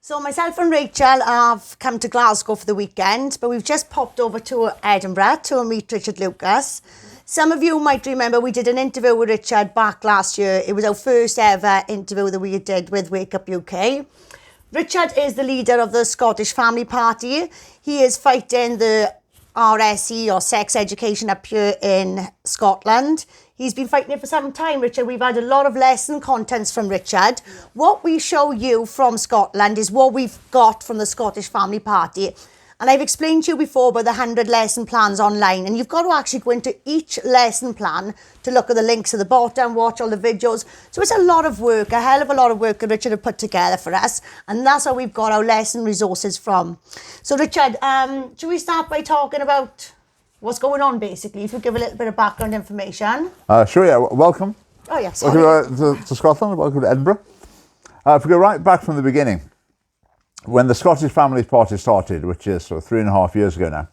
So myself and Rachel have come to Glasgow for the weekend, but we've just popped over to Edinburgh to meet Richard Lucas. Some of you might remember we did an interview with Richard back last year. It was our first ever interview that we did with Wake Up UK. Richard is the leader of the Scottish Family Party. He is fighting the RSE or sex education up here in Scotland. He's been fighting it for some time, Richard. We've had a lot of lesson contents from Richard. What we show you from Scotland is what we've got from the Scottish Family Party. And I've explained to you before about the 100 lesson plans online. And you've got to actually go into each lesson plan to look at the links at the bottom, watch all the videos. So it's a lot of work, a hell of a lot of work that Richard had put together for us. And that's how we've got our lesson resources from. So Richard, should we start by talking about what's going on, basically, if you give a little bit of background information? Sure, yeah. Welcome. Oh, yes. Welcome to Scotland. Welcome to Edinburgh. If we go right back from the beginning, when the Scottish Family Party started, which is sort of 3.5 years ago now,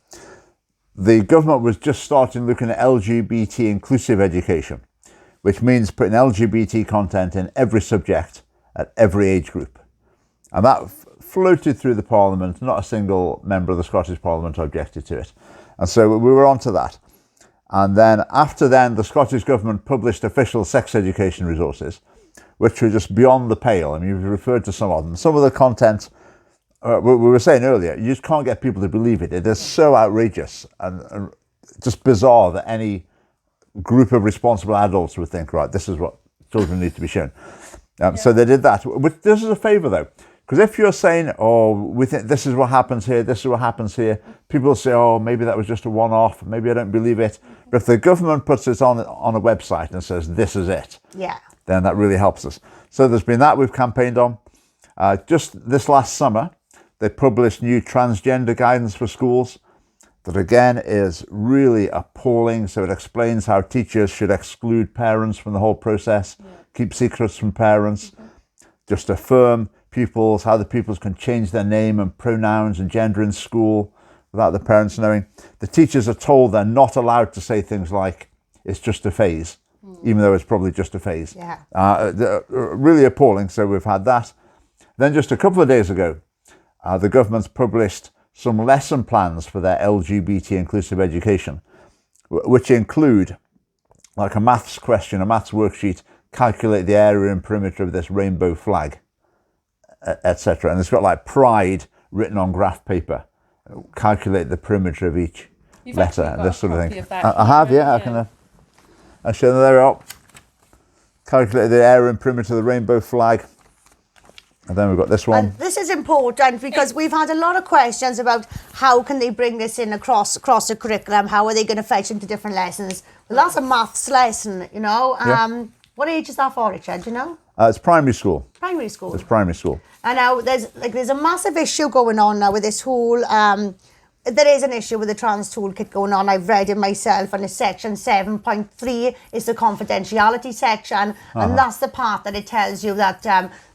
the government was just starting looking at LGBT inclusive education, which means putting LGBT content in every subject at every age group. And that floated through the Parliament. Not a single member of the Scottish Parliament objected to it. And so we were on to that. And then after then, the Scottish Government published official sex education resources, which were just beyond the pale. I mean, you've referred to some of them. Some of the content, we were saying earlier, you just can't get people to believe it. It is so outrageous and just bizarre that any group of responsible adults would think, right, this is what children need to be shown. So they did that. But this is a favour, though. Because if you're saying, oh, we think this is what happens here, this is what happens here, people will say, oh, maybe that was just a one-off, maybe I don't believe it. But if the government puts it on a website and says, this is it, then that really helps us. So there's been that we've campaigned on. Just this last summer, they published new transgender guidance for schools that, again, is really appalling. So it explains how teachers should exclude parents from the whole process, keep secrets from parents, just affirm pupils, how the pupils can change their name and pronouns and gender in school without the parents knowing. The teachers are told they're not allowed to say things like, it's just a phase, even though it's probably just a phase. Really appalling, so we've had that. Then just a couple of days ago, the government's published some lesson plans for their LGBT inclusive education, which include like a maths question, a maths worksheet, calculate the area and perimeter of this rainbow flag, etc. And it's got like pride written on graph paper, calculate the perimeter of each letter, and this sort of thing. I have, I can I'll show them. There we are. Calculate the area and perimeter of the rainbow flag. And then we've got this one. And this is important because we've had a lot of questions about how can they bring this in across the curriculum, how are they going to fetch into different lessons. Well, that's a maths lesson, you know. What age is that for, Richard, do you know? It's primary school. Primary school. It's primary school. And now there's a massive issue going on now with this whole. There is an issue with the trans toolkit going on. I've read it myself, and it's section 7.3 is the confidentiality section, and that's the part that it tells you that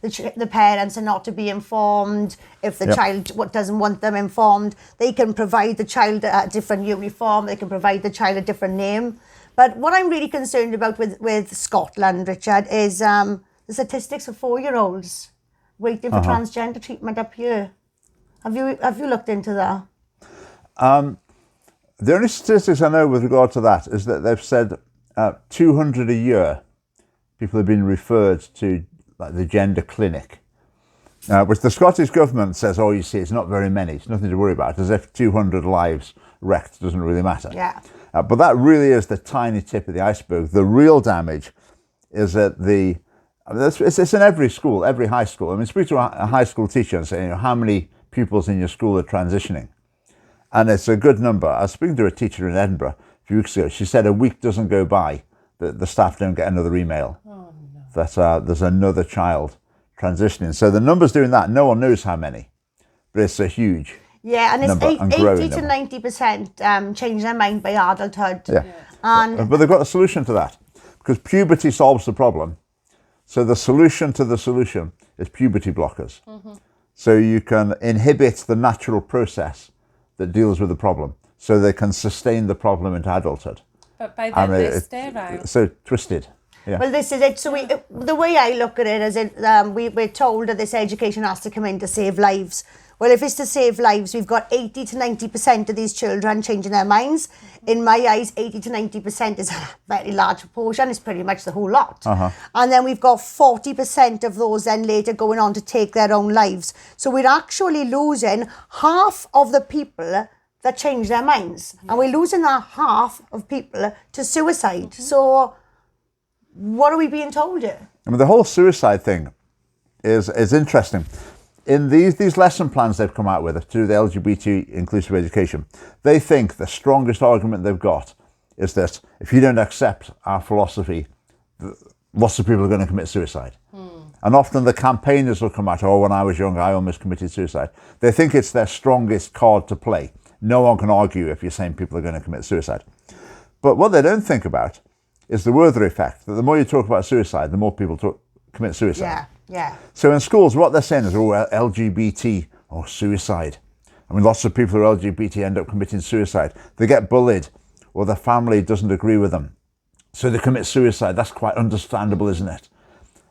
the parents are not to be informed if the child doesn't want them informed. They can provide the child a different uniform. They can provide the child a different name. But what I'm really concerned about with Scotland, Richard, is the statistics of 4-year-olds waiting for transgender treatment up here. Have you looked into that? The only statistics I know with regard to that is that they've said 200 a year people have been referred to like the gender clinic, which the Scottish government says, oh, you see, it's not very many, it's nothing to worry about, as if 200 lives wrecked doesn't really matter. But that really is the tiny tip of the iceberg. The real damage is at it's in every school, every high school. I mean, speak to a high school teacher and say, you know, how many pupils in your school are transitioning? And it's a good number. I was speaking to a teacher in Edinburgh a few weeks ago. She said a week doesn't go by that the staff don't get another email that there's another child transitioning. So the number's doing that. No one knows how many, but it's a huge and it's number, 80 to number. 90% change their mind by adulthood. But they've got a solution to that, because puberty solves the problem. So the solution to the solution is puberty blockers. So you can inhibit the natural process that deals with the problem, so they can sustain the problem into adulthood. But by then they're sterile. So twisted. Yeah. Well, this is it. So the way I look at it is, we're told that this education has to come in to save lives. Well, if it's to save lives, we've got 80 to 90% of these children changing their minds. In my eyes, 80 to 90% is a very large proportion. It's pretty much the whole lot. And then we've got 40% of those then later going on to take their own lives. So we're actually losing half of the people that change their minds. And we're losing that half of people to suicide. So what are we being told here? I mean, the whole suicide thing is interesting. In these lesson plans they've come out with to do the LGBT inclusive education, they think the strongest argument they've got is that if you don't accept our philosophy, lots of people are going to commit suicide. And often the campaigners will come out, oh, when I was young, I almost committed suicide. They think it's their strongest card to play. No one can argue if you're saying people are going to commit suicide. But what they don't think about is the Werther effect, that the more you talk about suicide, the more people commit suicide. Yeah. So in schools, what they're saying is, oh, LGBT, or suicide. I mean, lots of people who are LGBT end up committing suicide. They get bullied, or their family doesn't agree with them. So they commit suicide. That's quite understandable, isn't it?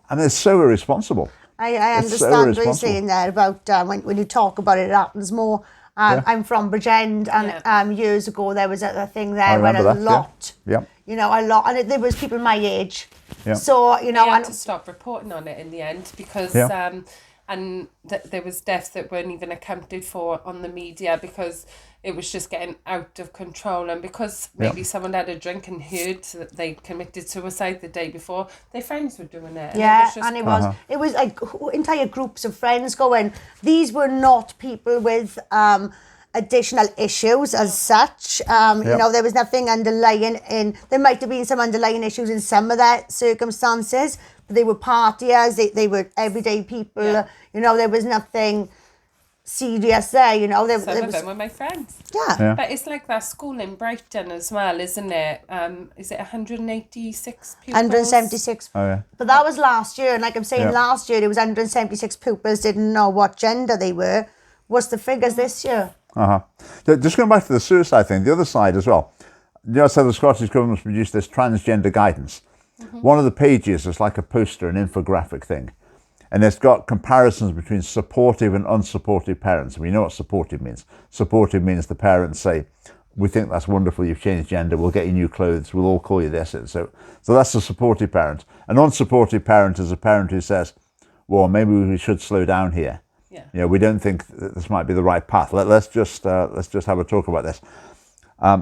I mean, it's so irresponsible. I understand what you're saying there about when you talk about it, it happens more. I'm from Bridgend, and years ago there was a thing there where a lot, you know, a lot, and there was people my age. Yeah. So, you know, I had to stop reporting on it in the end because there was deaths that weren't even accounted for on the media because it was just getting out of control, and because maybe someone had a drink and heard that they committed suicide the day before, their friends were doing it. And it was like entire groups of friends going. These were not people with additional issues as such. You know, there was nothing underlying there might have been some underlying issues in some of their circumstances, but they were partiers, they were everyday people. You know, there was nothing serious there, you know. Some of them were my friends. Yeah. But it's like that school in Brighton as well, isn't it? Is it 186 pupils? 176. Oh, yeah. But that was last year, and like I'm saying, last year it was 176 pupils, didn't know what gender they were. What's the figures this year? Just going back to the suicide thing, the other side as well. You know, so the Scottish Government's produced this transgender guidance. One of the pages is like a poster, an infographic thing. And it's got comparisons between supportive and unsupportive parents. And we know what supportive means. Supportive means the parents say, we think that's wonderful, you've changed gender, we'll get you new clothes, we'll all call you this. So that's a supportive parent. An unsupportive parent is a parent who says, well, maybe we should slow down here. Yeah. You know, we don't think that this might be the right path. Let's just have a talk about this.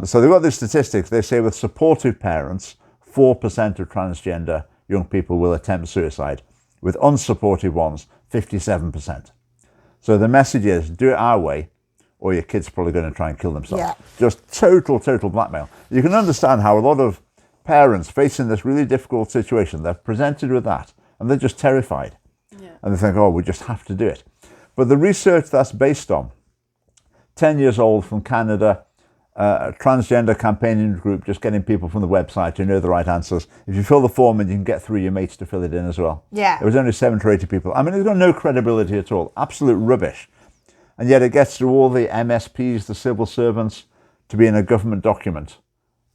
So they've got these statistics. They say with supportive parents, 4% of transgender young people will attempt suicide. With unsupportive ones, 57%. So the message is, do it our way, or your kid's probably going to try and kill themselves. Yeah. Just total blackmail. You can understand how a lot of parents facing this really difficult situation, they're presented with that, and they're just terrified. Yeah. And they think, oh, we just have to do it. But the research that's based on, 10 years old from Canada, a transgender campaigning group, just getting people from the website to know the right answers. If you fill the form in, you can get 3 of your mates to fill it in as well. Yeah. It was only 70 or 80 people. I mean, it's got no credibility at all. Absolute rubbish. And yet it gets through all the MSPs, the civil servants, to be in a government document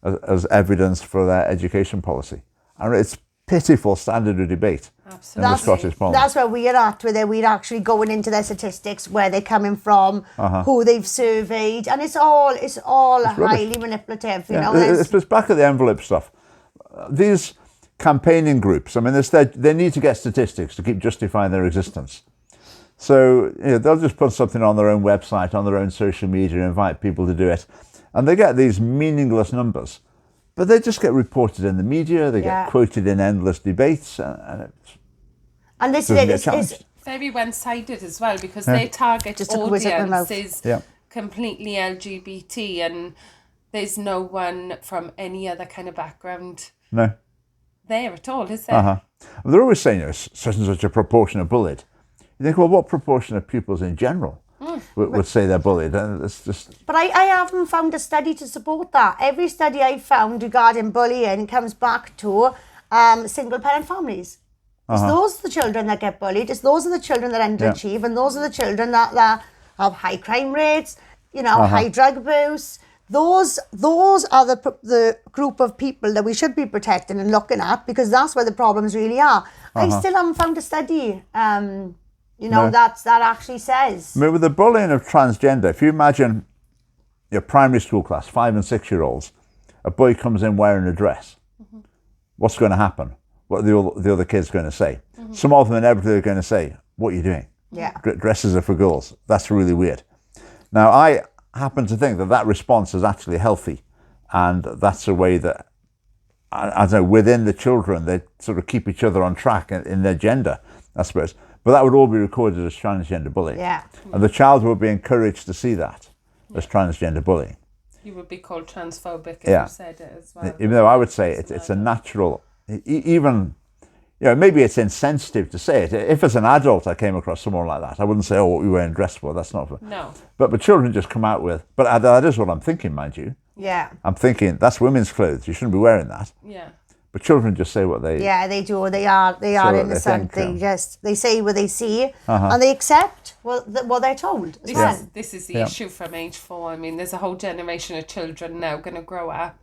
as evidence for their education policy. And it's pitiful standard of debate. Absolutely. In the Scottish Parliament. That's where we're at with it. We're actually going into their statistics, where they're coming from, who they've surveyed, and it's all highly manipulative. You know, it's back of the envelope stuff. These campaigning groups, I mean, they need to get statistics to keep justifying their existence. So they'll just put something on their own website, on their own social media, invite people to do it, and they get these meaningless numbers. But they just get reported in the media, they get quoted in endless debates, and this is very one-sided as well, because their target audience is completely LGBT, and there's no one from any other kind of background there at all, is there? They're always saying, such and such a proportion are bullied. You think, well, what proportion of pupils in general would say they're bullied? And it's just... But I haven't found a study to support that. Every study I've found regarding bullying comes back to single-parent families. It's those are the children that get bullied. It's those are the children that underachieve, and those are the children that have high crime rates, high drug abuse. those are the group of people that we should be protecting and looking at, because that's where the problems really are. I still haven't found a study, that actually says. I mean, with the bullying of transgender, if you imagine your primary school class, 5 and 6 year olds, a boy comes in wearing a dress, what's going to happen? What are the other kids going to say? Some of them inevitably are going to say, what are you doing? Yeah. Dresses are for girls. That's really weird. Now, I happen to think that response is actually healthy, and that's a way that, I don't know, within the children, they sort of keep each other on track in their gender, I suppose. But that would all be recorded as transgender bullying. Yeah. And the child would be encouraged to see that as transgender bullying. You would be called transphobic if you said it as well. Even though I would say it's a natural, even, maybe it's insensitive to say it. If as an adult I came across someone like that, I wouldn't say, oh, what are you wearing a dress for? That's not. No. But children just come out with, but that is what I'm thinking, mind you. Yeah. I'm thinking, that's women's clothes. You shouldn't be wearing that. Yeah. But children just say what they... Yeah, they do. They are innocent. They say what they see, and they accept what they're told as well. This is the issue from age 4. I mean, there's a whole generation of children now going to grow up,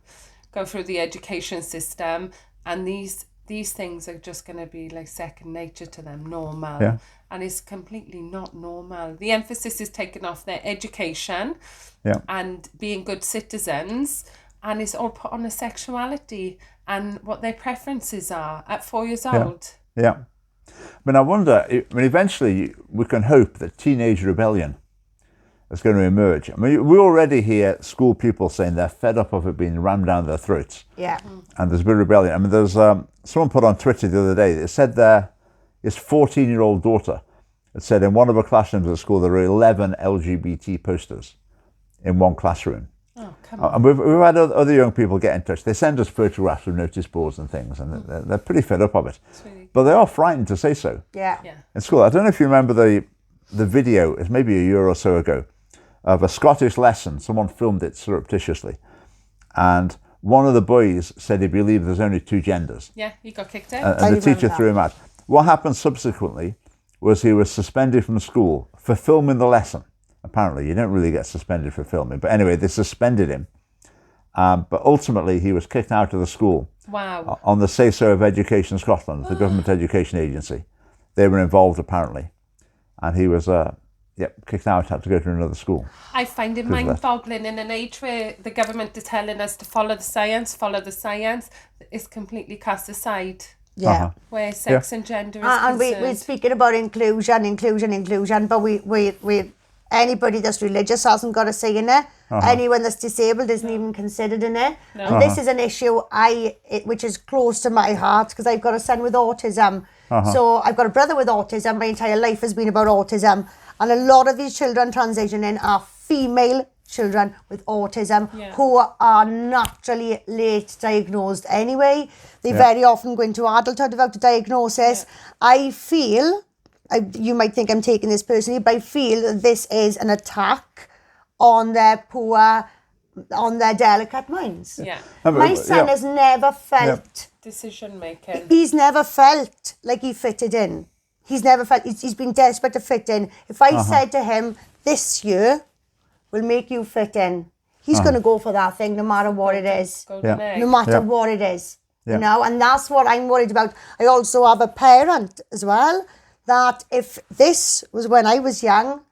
go through the education system, and these things are just going to be like second nature to them, normal. Yeah. And it's completely not normal. The emphasis is taken off their education and being good citizens, and it's all put on a sexuality and what their preferences are at 4 years old. Yeah. I mean, I wonder, eventually we can hope that teenage rebellion is going to emerge. I mean, we already hear school people saying they're fed up of it being rammed down their throats. Yeah. And there's a bit of rebellion. I mean, there's someone put on Twitter the other day, it said his 14-year-old daughter had said in one of her classrooms at school there were 11 LGBT posters in one classroom. Oh, come on. And we've had other young people get in touch. They send us photographs of notice boards and things, and they're pretty fed up of it. Really... But they are frightened to say so. Yeah. In school, I don't know if you remember the video, it's maybe a year or so ago, of a Scottish lesson. Someone filmed it surreptitiously. And one of the boys said he believed there's only 2 genders. Yeah, he got kicked out. And the teacher threw him out. What happened subsequently was he was suspended from school for filming the lesson. Apparently, you don't really get suspended for filming. But anyway, they suspended him. But ultimately, he was kicked out of the school. Wow. On the say-so of Education Scotland, the government education agency. They were involved, apparently. And he was kicked out, had to go to another school. I find it mind-boggling in an age where the government is telling us to follow the science, it's completely cast aside. Yeah. Where sex and gender is and concerned. we're speaking about inclusion, but we anybody that's religious hasn't got a say in it. Anyone that's disabled isn't even considered in it. No. And this is an issue which is close to my heart, because I've got a son with autism. So I've got a brother with autism. My entire life has been about autism. And a lot of these children transitioning are female children with autism who are naturally late diagnosed anyway. They very often go into adulthood without a diagnosis. I feel, you might think I'm taking this personally, but I feel that this is an attack on their delicate minds. Yeah. My son has never felt... Decision making. He's never felt like he fitted in. He's never felt... He's been desperate to fit in. If I said to him, this year will make you fit in, he's going to go for that thing no matter what it is. No matter what it is. You know, and that's what I'm worried about. I also have a parent as well, that if this was when I was young,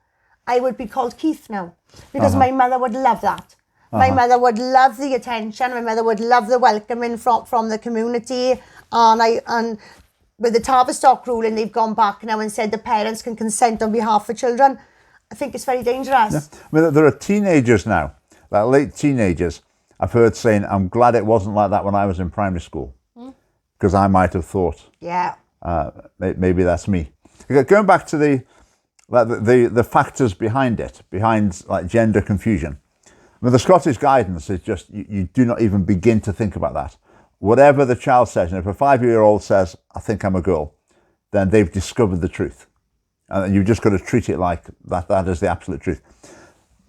I would be called Keith now. Because my mother would love that. My mother would love the attention. My mother would love the welcoming from the community. And with the Tavistock ruling, they've gone back now and said the parents can consent on behalf of children. I think it's very dangerous. Yeah. I mean, there are teenagers now, like late teenagers, I've heard saying, I'm glad it wasn't like that when I was in primary school. Because I might have thought, maybe that's me. Going back to the factors behind it, behind like gender confusion. I mean, the Scottish guidance is just, you do not even begin to think about that. Whatever the child says, and if a 5-year-old says, I think I'm a girl, then they've discovered the truth. And you've just got to treat it like that is the absolute truth.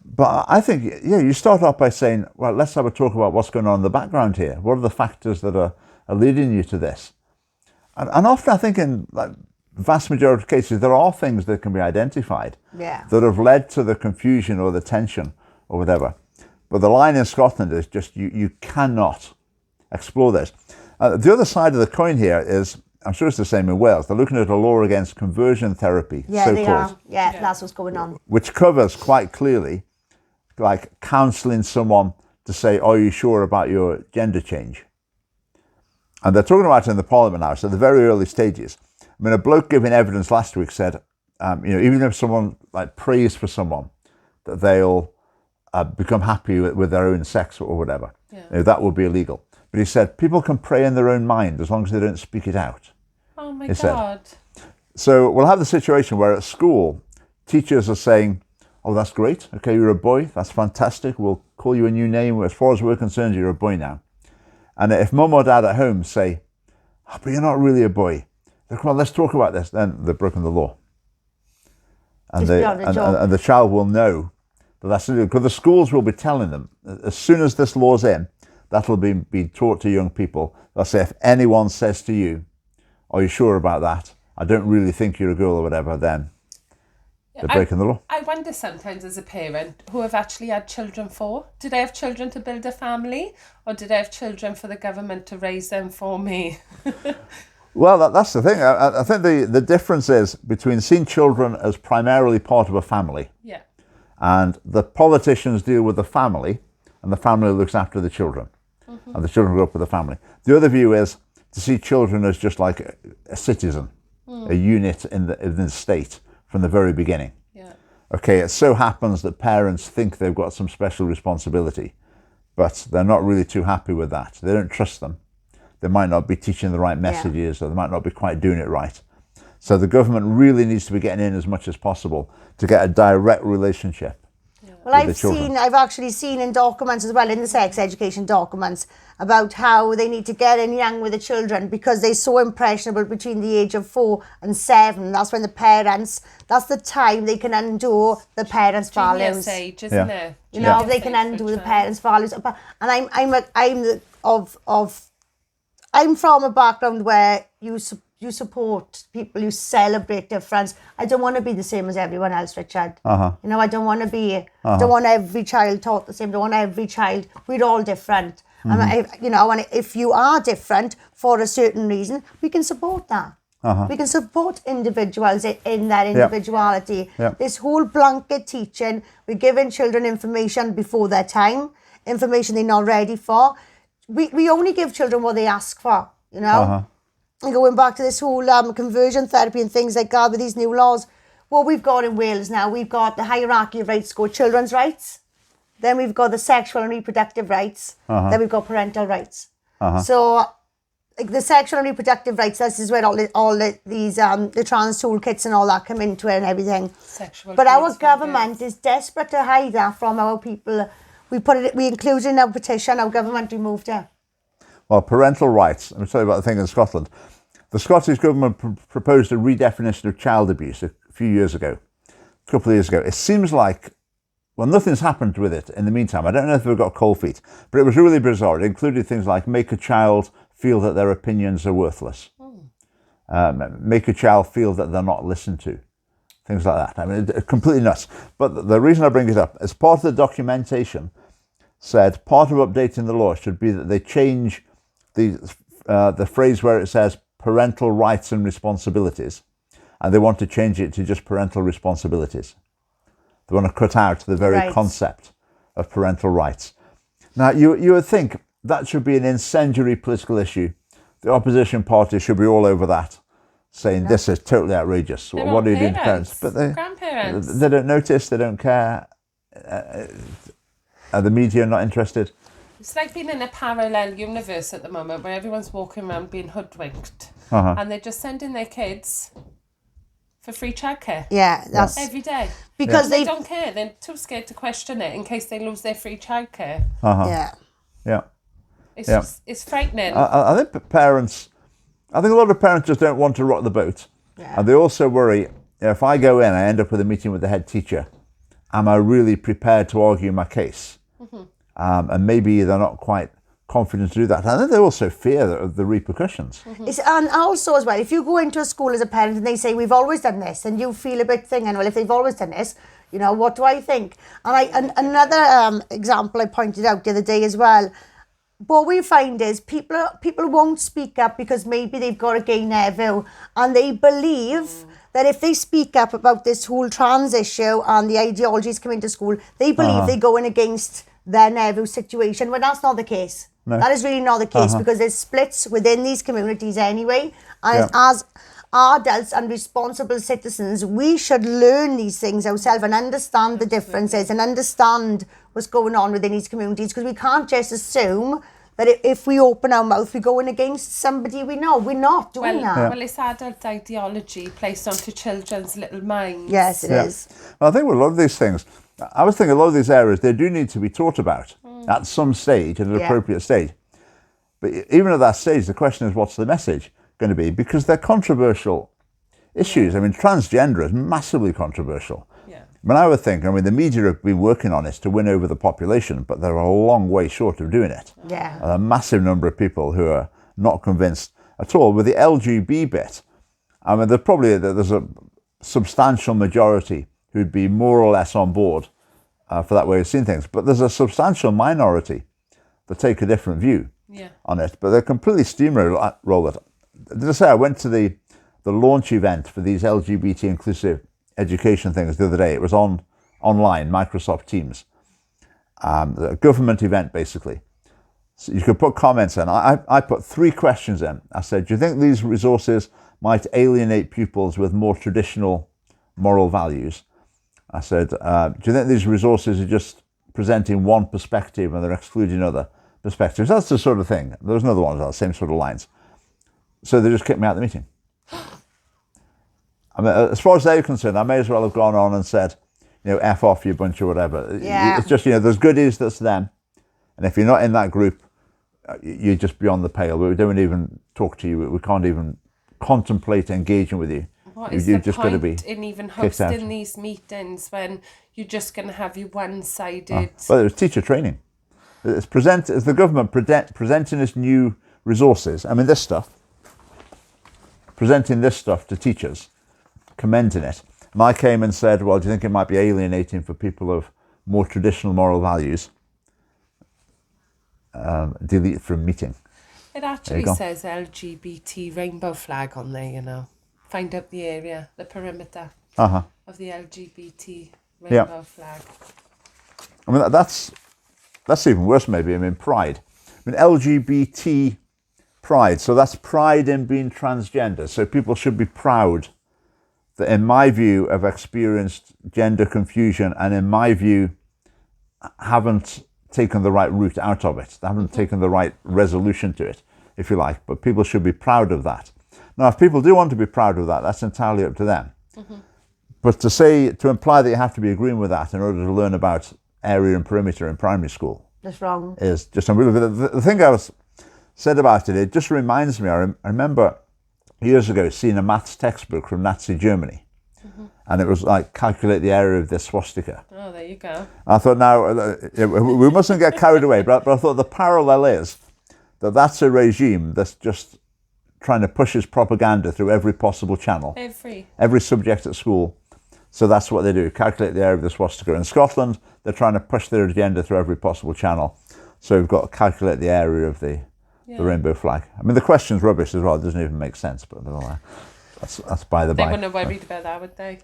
But I think, you start off by saying, well, let's have a talk about what's going on in the background here. What are the factors that are leading you to this? And often I think in like vast majority of cases, there are things that can be identified that have led to the confusion or the tension or whatever. But the line in Scotland is just you cannot explore this. The other side of the coin here is, I'm sure it's the same in Wales, they're looking at a law against conversion therapy, Yeah, they so-called, are. Yeah, that's what's going on. which covers quite clearly, like counselling someone to say, are you sure about your gender change? And they're talking about it in the Parliament now, so the very early stages. I mean, a bloke giving evidence last week said, even if someone like prays for someone, that they'll become happy with their own sex or whatever, that would be illegal. But he said people can pray in their own mind as long as they don't speak it out. Oh my God. So we'll have the situation where at school, teachers are saying, oh, that's great. Okay, you're a boy. That's fantastic. We'll call you a new name. As far as we're concerned, you're a boy now. And if mum or dad at home say, oh, but you're not really a boy, come on, let's talk about this, then they've broken the law. And the child will know that that's because the schools will be telling them, as soon as this law's in, that'll be taught to young people. They'll say, if anyone says to you, are you sure about that? I don't really think you're a girl or whatever, then they're breaking the law. I wonder sometimes as a parent, who I've actually had children for. Did I have children to build a family? Or did I have children for the government to raise them for me? Well, that's the thing. I think the difference is between seeing children as primarily part of a family. Yeah. And the politicians deal with the family, and the family looks after the children. Mm-hmm. And the children grow up with the family. The other view is to see children as just like a citizen, a unit in the state from the very beginning. Yeah. Okay, it so happens that parents think they've got some special responsibility, but they're not really too happy with that. They don't trust them. They might not be teaching the right messages, or they might not be quite doing it right. So the government really needs to be getting in as much as possible to get a direct relationship. Well, I've actually seen in documents as well, in the sex education documents, about how they need to get in young with the children because they're so impressionable between the age of 4 and 7. That's when that's the time they can undo the parents' values. Age, isn't it? You know, they can undo the parents' values. And I'm from a background where you support people, you celebrate difference. I don't want to be the same as everyone else, Richard. You know, I don't want to be, don't want every child taught the same, don't want every child, we're all different. And if you are different for a certain reason, we can support that. We can support individuals in their individuality. This whole blanket teaching, we're giving children information before their time, information they're not ready for. We only give children what they ask for, you know. And going back to this whole conversion therapy and things like that with these new laws, what we've got in Wales now, we've got the hierarchy of rights, go children's rights, then we've got the sexual and reproductive rights, then we've got parental rights. So like the sexual and reproductive rights, this is where all these the trans toolkits and all that come into it and everything. But our government is desperate to hide that from our people. We included it in our petition, our government removed it. Well, parental rights, let me tell you about the thing in Scotland. The Scottish government proposed a redefinition of child abuse a few years ago, a couple of years ago. It seems like, well, nothing's happened with it in the meantime. I don't know if they've got cold feet, but it was really bizarre. It included things like make a child feel that their opinions are worthless. Make a child feel that they're not listened to. Things like that. I mean, completely nuts. But the reason I bring it up, as part of the documentation, said part of updating the law should be that they change the phrase where it says parental rights and responsibilities, and they want to change it to just parental responsibilities. They want to cut out the very concept of parental rights. Now, you would think that should be an incendiary political issue. The opposition party should be all over that, saying this is totally outrageous. What are you doing to parents? But they don't notice, they don't care. Are the media not interested? It's like being in a parallel universe at the moment where everyone's walking around being hoodwinked and they're just sending their kids for free childcare. Yeah, that's every day. Because they don't care. They're too scared to question it in case they lose their free childcare. It's frightening. I think a lot of parents just don't want to rock the boat. And they also worry, if I go in, I end up with a meeting with the head teacher, am I really prepared to argue my case? And maybe they're not quite confident to do that. And then they also fear the repercussions. And also as well, if you go into a school as a parent and they say, we've always done this, and you feel a bit thinking, well, if they've always done this, You know, what do I think? And another example I pointed out the other day as well, what we find is people won't speak up because maybe they've got a gay nephew and they believe that if they speak up about this whole trans issue and the ideologies coming to school, they believe they're going against their nephew's situation, when that's not the case. No. That is really not the case because there's splits within these communities anyway. And as adults and responsible citizens, we should learn these things ourselves and understand the differences and understand what's going on within these communities, because we can't just assume that if we open our mouth, we're going against somebody we know. We're not doing that. Well, it's adult ideology placed onto children's little minds. Yes, it is. Well, I think with a lot of these things, I was thinking a lot of these areas, they do need to be taught about at some stage, at an appropriate stage. But even at that stage, the question is, what's the message going to be? Because they're controversial issues. I mean, transgender is massively controversial. Yeah. When I would think, I mean, the media have been working on it to win over the population, but they're a long way short of doing it. Yeah. A massive number of people who are not convinced at all. With the LGB bit, I mean, there's a substantial majority who'd be more or less on board for that way of seeing things. But there's a substantial minority that take a different view on it. But they're completely steamroll it. Did I say I went to the launch event for these LGBT inclusive education things the other day? It was online, Microsoft Teams. A government event, basically. So you could put comments in. I put 3 questions in. I said, do you think these resources might alienate pupils with more traditional moral values? I said, do you think these resources are just presenting one perspective and they're excluding other perspectives? That's the sort of thing. There was another one, the same sort of lines. So they just kicked me out of the meeting. I mean, as far as they're concerned, I may as well have gone on and said, you know, F off, you bunch or whatever. Yeah. It's just, you know, there's goodies, that's them. And if you're not in that group, you're just beyond the pale. We don't even talk to you. We can't even contemplate engaging with you. What is You've the just got to point be in even kicked out. hosting these meetings when you're just going to have your one-sided... Well, it was teacher training. It's the government presenting us new resources. I mean, this stuff. Presenting this stuff to teachers, commending it. And I came and said, well, do you think it might be alienating for people of more traditional moral values? Delete from meeting. It actually says LGBT rainbow flag on there, you know. Find out the area, the perimeter of the LGBT rainbow flag. I mean, that's even worse maybe. I mean, pride. I mean, LGBT pride. So that's pride in being transgender. So people should be proud that, in my view, have experienced gender confusion and, in my view, haven't taken the right route out of it. They haven't taken the right resolution to it, if you like. But people should be proud of that. Now, if people do want to be proud of that, that's entirely up to them. But to imply that you have to be agreeing with that in order to learn about area and perimeter in primary school, that's wrong. Is just unbelievable. The thing I said about it, it just reminds me, I remember years ago seeing a maths textbook from Nazi Germany. And it was like, calculate the area of this swastika. Oh, there you go. I thought, now, we mustn't get carried away, but I thought the parallel is that that's a regime that's just trying to push its propaganda through every possible channel. Every subject at school. So that's what they do, calculate the area of the swastika. In Scotland, they're trying to push their agenda through every possible channel. So we've got to calculate the area of the rainbow flag. I mean, the question's rubbish as well. It doesn't even make sense, but that's by the by. They wouldn't have worried about that, would they?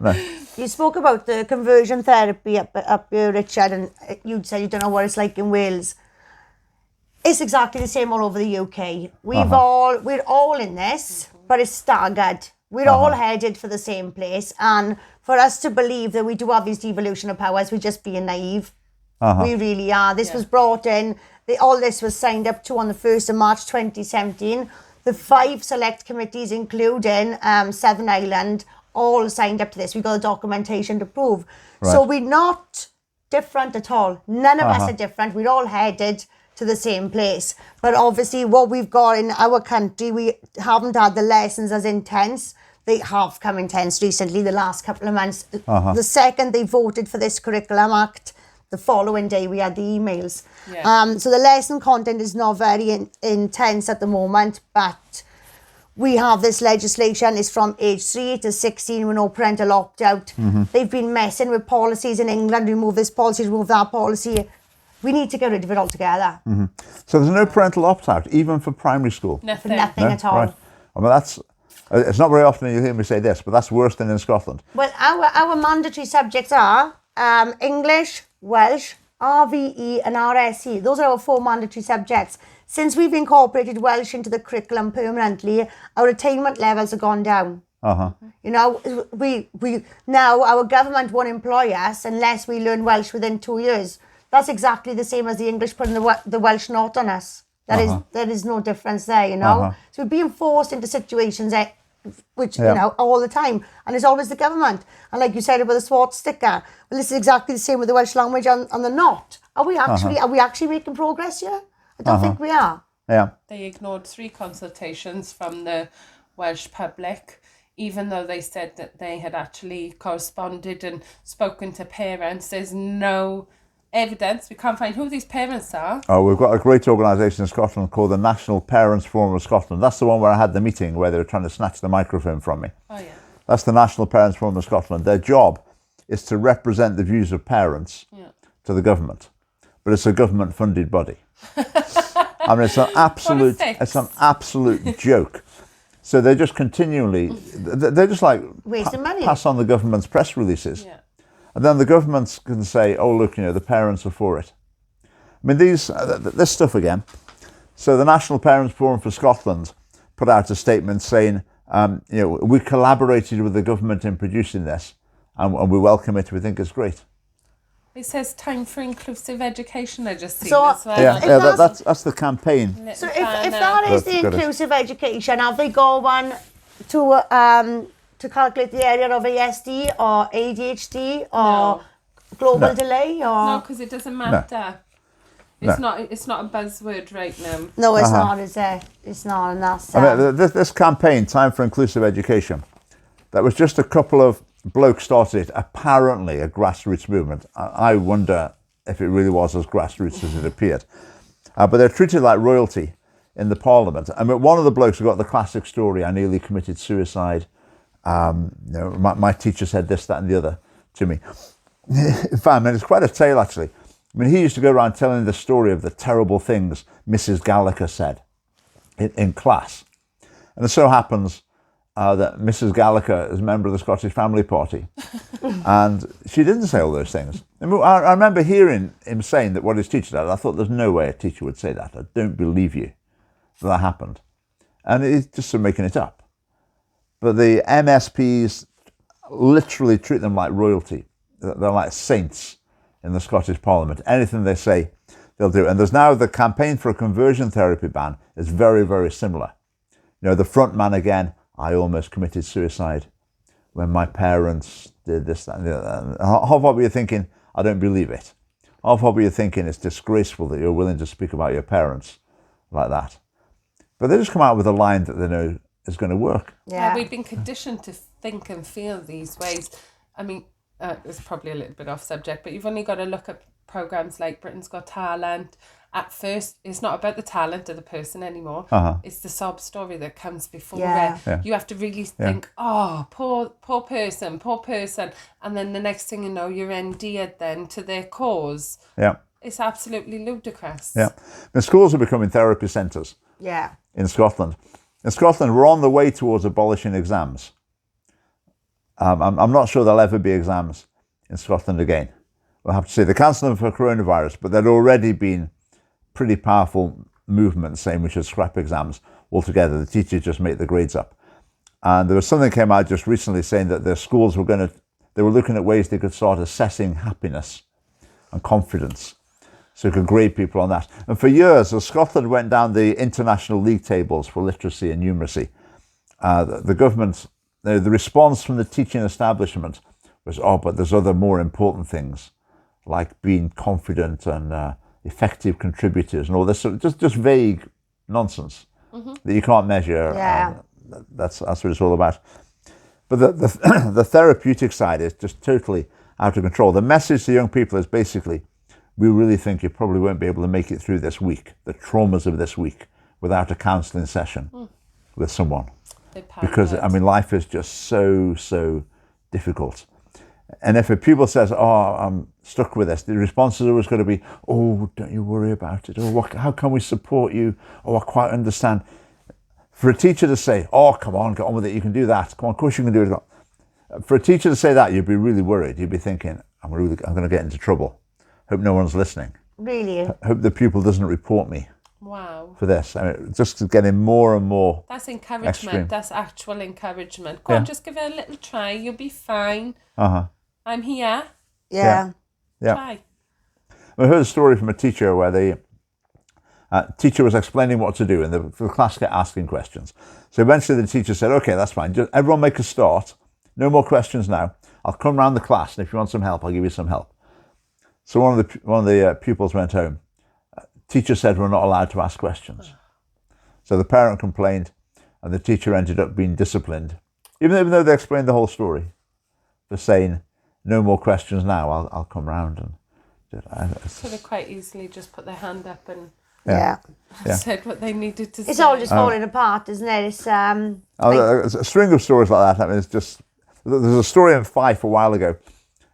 No. You spoke about the conversion therapy up here, Richard, and you'd say you don't know what it's like in Wales. It's exactly the same all over the UK. We're all in this, but it's staggered. We're all headed for the same place. And for us to believe that we do have this devolution of powers, we're just being naive. We really are. This was brought in, all this was signed up to on the 1st of March 2017. The 5 select committees, including Southern Ireland, all signed up to this. We got the documentation to prove. Right. So we're not different at all. None of us are different. We're all headed to the same place. But obviously what we've got in our country, we haven't had the lessons as intense. They have come intense recently, the last couple of months. The second they voted for this curriculum act, the following day we had the emails. So the lesson content is not very intense at the moment, but we have this legislation, it's from age 3 to 16 with no parental opt-out. They've been messing with policies in England, remove this policy, remove that policy. We need to get rid of it altogether. So there's no parental opt-out, even for primary school? Nothing. Nothing at all. Right. I mean, that's, it's not very often you hear me say this, but that's worse than in Scotland. Well, our mandatory subjects are English, Welsh, RVE and RSE. Those are our 4 mandatory subjects. Since we've incorporated Welsh into the curriculum permanently, our attainment levels have gone down. You know, we now our government won't employ us unless we learn Welsh within 2 years. That's exactly the same as the English putting the Welsh note on us. There is no difference there, you know. So we're being forced into situations which, you know, all the time. And it's always the government. And like you said about the SWAT sticker, well, this is exactly the same with the Welsh language on the knot. Are we actually making progress here? I don't think we are. Yeah. They ignored 3 consultations from the Welsh public, even though they said that they had actually corresponded and spoken to parents. There's no evidence. We can't find who these parents are. Oh, we've got a great organisation in Scotland called the National Parents Forum of Scotland. That's the one where I had the meeting where they were trying to snatch the microphone from me. Oh, yeah. That's the National Parents Forum of Scotland. Their job is to represent the views of parents to the government, but it's a government-funded body. I mean, it's an absolute joke. So they're just continually, they're just like wasting money. Pass on the government's press releases. Yeah. And then the government can say, oh, look, you know, the parents are for it. I mean, this stuff again. So the National Parents Forum for Scotland put out a statement saying, you know, we collaborated with the government in producing this and we welcome it. We think it's great. It says time for inclusive education, I just see So, as well. Yeah, that's the campaign. So if that is the inclusive education, have they gone to calculate the area of ASD or ADHD or global delay or no, because it doesn't matter. It's not a buzzword right now. no, it's not, is it? It's not, and that's I mean, this campaign, Time for Inclusive Education, that was just a couple of blokes started it, apparently a grassroots movement. I wonder if it really was as grassroots as it appeared. But they're treated like royalty in the parliament. I mean, one of the blokes who got the classic story, I nearly committed suicide. You know, my teacher said this, that and the other to me. In fact, I mean, it's quite a tale actually. I mean, he used to go around telling the story of the terrible things Mrs. Gallagher said in class. And it so happens that Mrs. Gallagher is a member of the Scottish Family Party. And she didn't say all those things. I mean, I remember hearing him saying that what his teacher said. I thought, there's no way a teacher would say that. I don't believe you that happened. And he's just sort of making it up. But the MSPs literally treat them like royalty. They're like saints in the Scottish Parliament. Anything they say, they'll do. And there's now the campaign for a conversion therapy ban is very, very similar. You know, the front man again, I almost committed suicide when my parents did this, that, and the other. Half of you thinking, I don't believe it. Half of you thinking it's disgraceful that you're willing to speak about your parents like that. But they just come out with a line that they know is going to work. Yeah, we've been conditioned to think and feel these ways. I mean, it's probably a little bit off subject, but you've only got to look at programs like Britain's Got Talent. At first, it's not about the talent of the person anymore. It's the sob story that comes before it. You have to really think, oh, poor person. And then the next thing you know, you're endeared then to their cause. Yeah. It's absolutely ludicrous. Yeah. The schools are becoming therapy centres. Yeah. In Scotland. In Scotland, we're on the way towards abolishing exams. I'm not sure there'll ever be exams in Scotland again. We'll have to see. They cancelled them for coronavirus, but there'd already been pretty powerful movements saying we should scrap exams altogether. The teachers just make the grades up. And there was something that came out just recently saying that their schools they were looking at ways they could start assessing happiness and confidence. So you could grade people on that. And for years, as Scotland went down the international league tables for literacy and numeracy, the government, the response from the teaching establishment was, but there's other more important things, like being confident and effective contributors and all this sort of just vague nonsense that you can't measure. Yeah. That's what it's all about. But the therapeutic side is just totally out of control. The message to young people is basically, we really think you probably won't be able to make it through this week, the traumas of this week, without a counselling session with someone. because I mean life is just so difficult. And if a pupil says, "Oh, I'm stuck with this," the response is always going to be, "Oh, don't you worry about it. Oh, how can we support you? Oh, I quite understand." For a teacher to say, "Oh, come on, get on with it. You can do that. Come on, of course you can do it." For a teacher to say that, you'd be really worried. You'd be thinking, I'm going to get into trouble. Hope no one's listening. Really? Hope the pupil doesn't report me. Wow. For this. I mean, just getting more and more. That's encouragement. Extreme. That's actual encouragement. Go on, just give it a little try. You'll be fine. I'm here. Yeah. Try. I heard a story from a teacher where the teacher was explaining what to do, and the class kept asking questions. So eventually the teacher said, "Okay, that's fine. Just everyone make a start. No more questions now. I'll come round the class, and if you want some help, I'll give you some help." So one of the pupils went home. Teacher said we're not allowed to ask questions. So the parent complained, and the teacher ended up being disciplined, even though they explained the whole story, for saying, "No more questions now. I'll come round." And so they quite easily just put their hand up and said what they needed to say. It's all just falling apart, isn't it? It's a string of stories like that. I mean, it's just there's a story in Fife a while ago.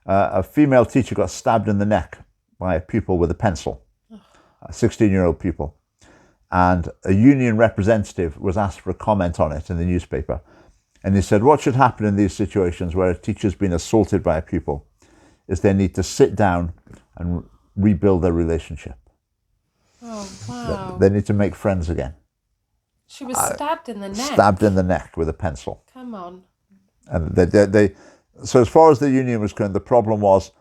A female teacher got stabbed in the neck by a pupil with a pencil, a 16-year-old pupil, and a union representative was asked for a comment on it in the newspaper, and he said what should happen in these situations where a teacher's been assaulted by a pupil is they need to sit down and rebuild their relationship. Oh, wow. They need to make friends again. She was stabbed in the neck. Stabbed in the neck with a pencil. Come on. And they so as far as the union was concerned, the problem was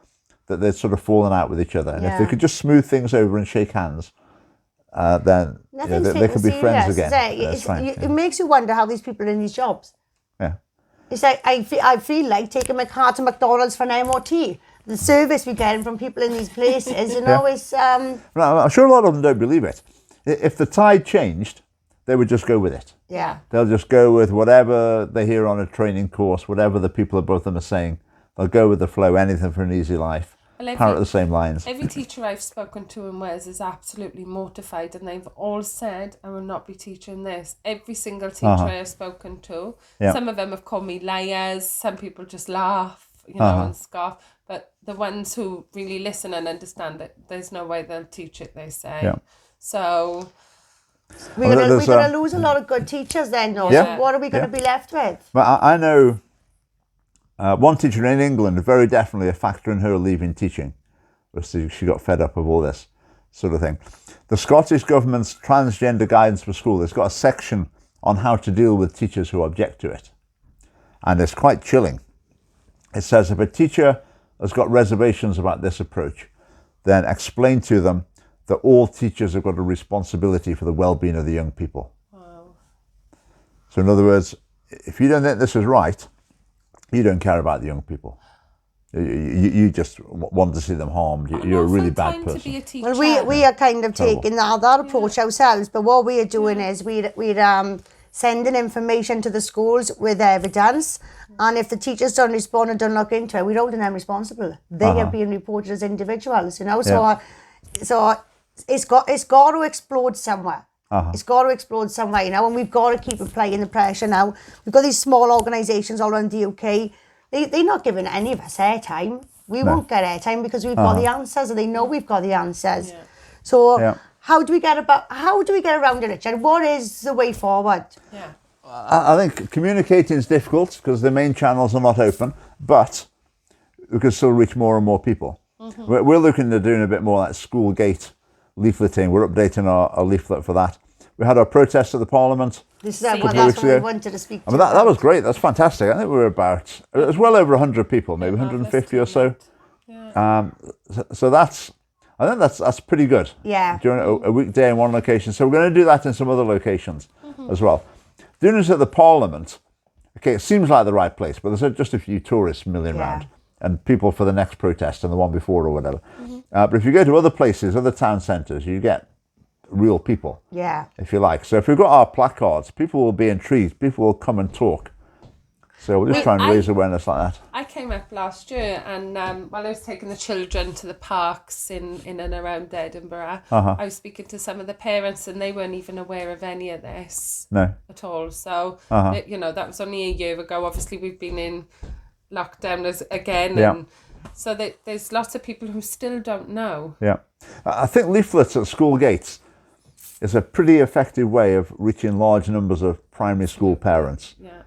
that they'd sort of fallen out with each other. And if they could just smooth things over and shake hands, then they could be friends again. It makes you wonder how these people are in these jobs. Yeah. It's like I feel like taking my car to McDonald's for an MOT. The service we're getting from people in these places, it's... I'm sure a lot of them don't believe it. If the tide changed, they would just go with it. Yeah. They'll just go with whatever they hear on a training course, whatever the people above them are saying. They'll go with the flow, anything for an easy life. Parrot the same lines. Every teacher I've spoken to in Wales is absolutely mortified, and they've all said, "I will not be teaching this." Every single teacher I have spoken to. Yeah. Some of them have called me liars. Some people just laugh, and scoff. But the ones who really listen and understand that there's no way they'll teach it, they say. Yeah. So we're going to lose a lot of good teachers then, though. Yeah. So what are we going to be left with? But I know one teacher in England, very definitely a factor in her leaving teaching, was she got fed up of all this sort of thing. The Scottish Government's transgender guidance for school has got a section on how to deal with teachers who object to it. And it's quite chilling. It says if a teacher has got reservations about this approach, then explain to them that all teachers have got a responsibility for the well-being of the young people. Wow. So in other words, if you don't think this is right, you don't care about the young people. You just want to see them harmed. You're a really bad person. To be a teacher. Well, we are kind of taking that approach ourselves, but what we are doing is we're sending information to the schools with evidence, and if the teachers don't respond and don't look into it, we're holding them responsible. They are being reported as individuals, So it's got to explode somewhere. It's got to explode somewhere, and we've got to keep applying the pressure now. We've got these small organisations all around the UK. They're not giving any of us airtime. We won't get airtime because we've got the answers, and they know we've got the answers. Yeah. So how do we get around it, Richard? What is the way forward? Yeah. I think communicating is difficult because the main channels are not open, but we can still reach more and more people. Mm-hmm. We're looking at doing a bit more like school gate leafleting. We're updating our leaflet for that. We had our protest at the Parliament. This is what we wanted to speak to. That was great. That's fantastic. I think it was well over 100 people, maybe 150 or so. Yeah. I think that's pretty good. Yeah. During a weekday in one location. So we're going to do that in some other locations as well. Doing this at the Parliament, okay, it seems like the right place, but there's just a few tourists milling around and people for the next protest and the one before or whatever. Mm-hmm. But if you go to other places, other town centres, you get real people, if you like. So if we've got our placards, people will be intrigued. People will come and talk. So we're just trying to raise awareness like that. I came up last year, and while I was taking the children to the parks in and around Edinburgh, I was speaking to some of the parents, and they weren't even aware of any of this at all. So, you know, that was only a year ago. Obviously, we've been in lockdown again, and so there's lots of people who still don't know. Yeah. I think leaflets at school gates is a pretty effective way of reaching large numbers of primary school parents. Yeah.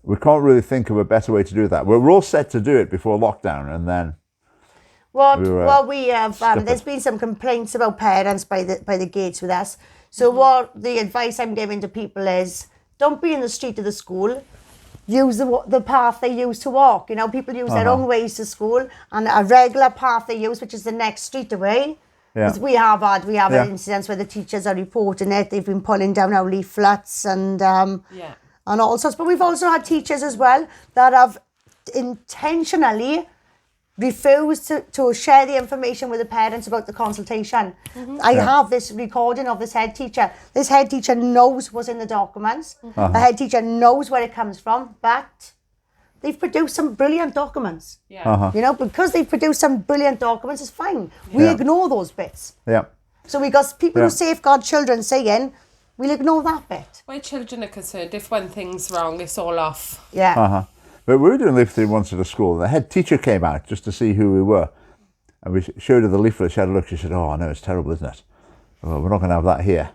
We can't really think of a better way to do that. We're all set to do it before lockdown, and then we have there's been some complaints about parents by the gates with us. So what the advice I'm giving to people is, don't be in the street of the school. Use the path they use to walk. You know, people use their own ways to school, and a regular path they use, which is the next street away. Because we have had incidents where the teachers are reporting it. They've been pulling down our leaflets and all sorts. But we've also had teachers as well that have intentionally refused to share the information with the parents about the consultation. I have this recording of this head teacher. This head teacher knows what's in the documents. The head teacher knows where it comes from, but they've produced some brilliant documents. You know, because they've produced some brilliant documents, it's fine. We ignore those bits. So we got people who safeguard children saying, we'll ignore that bit. Where children are concerned, if one thing's wrong, it's all off. But we were doing leafleting once at a school. The head teacher came out just to see who we were. And we showed her the leaflet. She had a look. She said, oh, I know, it's terrible, isn't it? Well, we're not going to have that here.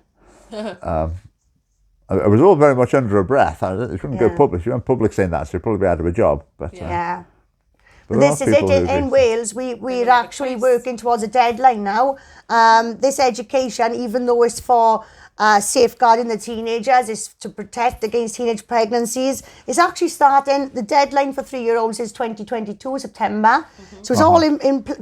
It was all very much under her breath. She wouldn't go public. She went public saying that, so she'd probably be out of a job. But But this is it in Wales. We're actually working towards a deadline now. This education, even though it's for safeguarding the teenagers, is to protect against teenage pregnancies. It's actually starting, the deadline for 3-year-olds is 2022, September. So it's all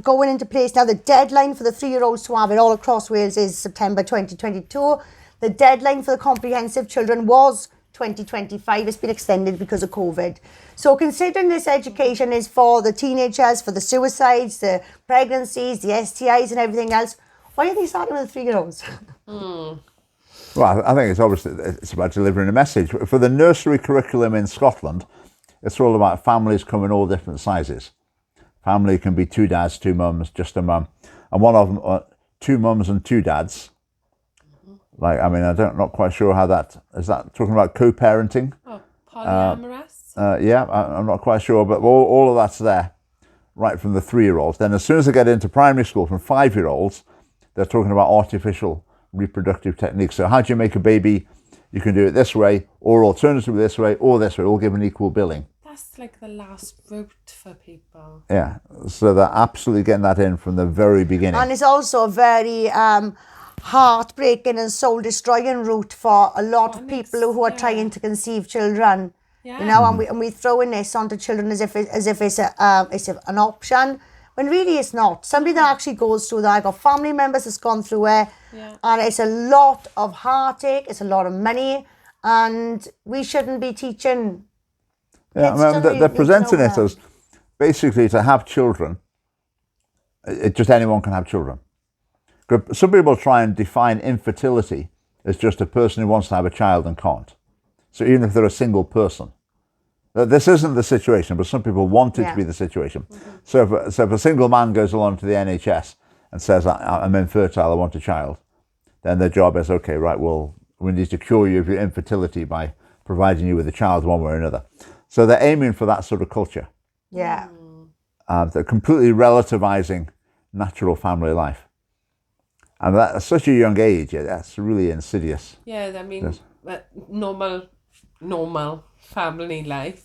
going into place now. The deadline for the 3-year-olds to have it all across Wales is September 2022. The deadline for the comprehensive children was 2025. It's been extended because of COVID. So considering this education is for the teenagers, for the suicides, the pregnancies, the STIs and everything else, why are they starting with the 3-year-olds? Well, I think it's about delivering a message. For the nursery curriculum in Scotland, it's all about families come in all different sizes. Family can be 2 dads, 2 mums, just a mum. And one of them are 2 mums and 2 dads. Like, I mean, not quite sure how is that talking about co-parenting? Oh, polyamorous? I'm not quite sure, but all of that's there, right from the 3-year-olds. Then as soon as they get into primary school, from 5-year-olds, they're talking about artificial reproductive techniques. So how do you make a baby? You can do it this way, or alternatively this way, or this way, all given equal billing. That's like the last route for people. Yeah, so they're absolutely getting that in from the very beginning. And it's also a very heartbreaking and soul-destroying route for a lot of people who are trying to conceive children. You know, and we throwing this onto children as if it's an option, when really it's not. Somebody that actually goes through that, I've got family members that's gone through it, and it's a lot of heartache, it's a lot of money, and we shouldn't be teaching. Yeah, I mean, they're presenting it as basically to have children. Just anyone can have children. Some people try and define infertility as just a person who wants to have a child and can't. So even if they're a single person. This isn't the situation, but some people want it to be the situation. So if a single man goes along to the NHS and says, I'm infertile, I want a child, then their job is, okay, right, well, we need to cure you of your infertility by providing you with a child one way or another. So they're aiming for that sort of culture. Yeah. They're completely relativizing natural family life. And at such a young age, that's really insidious. Yeah, I mean, normal family life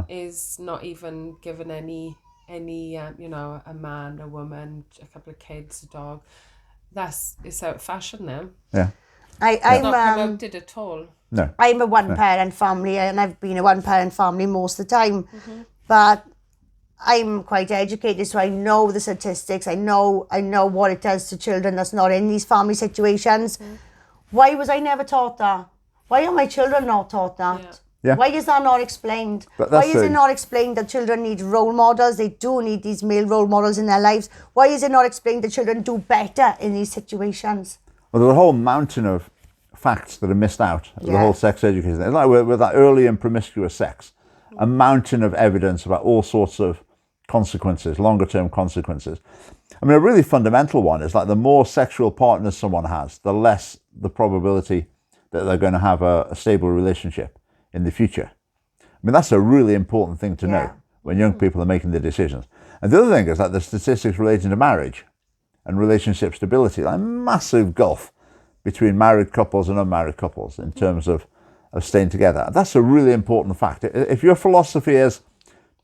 is not even given any you know, a man, a woman, a couple of kids, a dog. It's out of fashion now. Yeah. I'm not promoted at all. No. I'm a one-parent family, and I've been a one-parent family most of the time. But I'm quite educated, so I know the statistics. I know what it does to children that's not in these family situations. Why was I never taught that? Why are my children not taught that? Yeah. Why is that not explained? Why is it not explained that children need role models? They do need these male role models in their lives. Why is it not explained that children do better in these situations? Well, there's a whole mountain of facts that are missed out. The whole sex education. It's like with that early and promiscuous sex. a mountain of evidence about all sorts of consequences, longer term consequences. I mean, a really fundamental one is like the more sexual partners someone has, the less the probability that they're going to have a stable relationship in the future. I mean, that's a really important thing to know when young people are making their decisions. And the other thing is that the statistics relating to marriage and relationship stability, like a massive gulf between married couples and unmarried couples in terms of staying together. That's a really important fact. If your philosophy is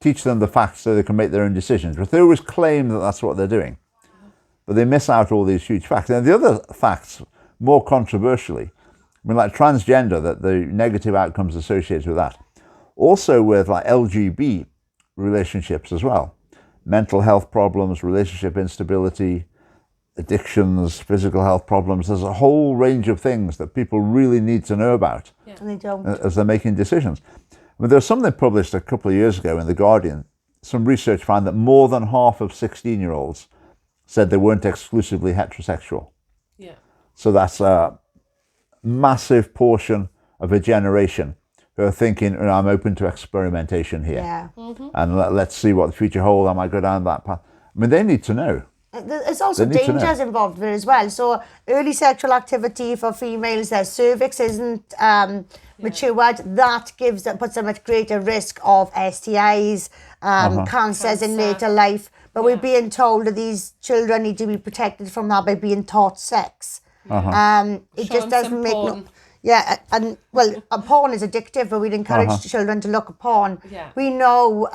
teach them the facts so they can make their own decisions, but they always claim that that's what they're doing, but they miss out all these huge facts. And the other facts, more controversially, I mean, like transgender, that the negative outcomes associated with that. Also with like LGB relationships as well. Mental health problems, relationship instability, addictions, physical health problems. There's a whole range of things that people really need to know about and they don't. as they're making decisions. I mean, there was something published a couple of years ago in The Guardian. Some research found that more than half of 16-year-olds said they weren't exclusively heterosexual. Yeah. So that's a massive portion of a generation who are thinking, I'm open to experimentation here. Yeah. And let's see what the future holds. I might go down that path. I mean, they need to know. There's also They need to know. dangers involved with it as well. So early sexual activity for females, their cervix isn't matured. That puts them at greater risk of STIs, cancers in later life. But we're being told that these children need to be protected from that by being taught sex. It just doesn't make no. Yeah, and well, porn is addictive, but we'd encourage children to look at porn. Yeah. We know.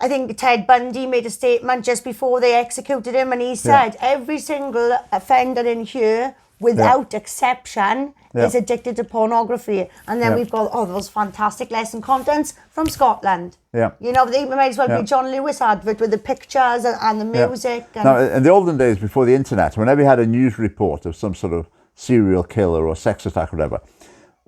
I think Ted Bundy made a statement just before they executed him, and he said every single offender in here, without exception, is addicted to pornography. And then we've got those fantastic lesson contents from Scotland. Yeah, you know, they might as well be John Lewis advert with the pictures and the music. And now, in the olden days before the internet, whenever you had a news report of some sort of serial killer or sex attack or whatever,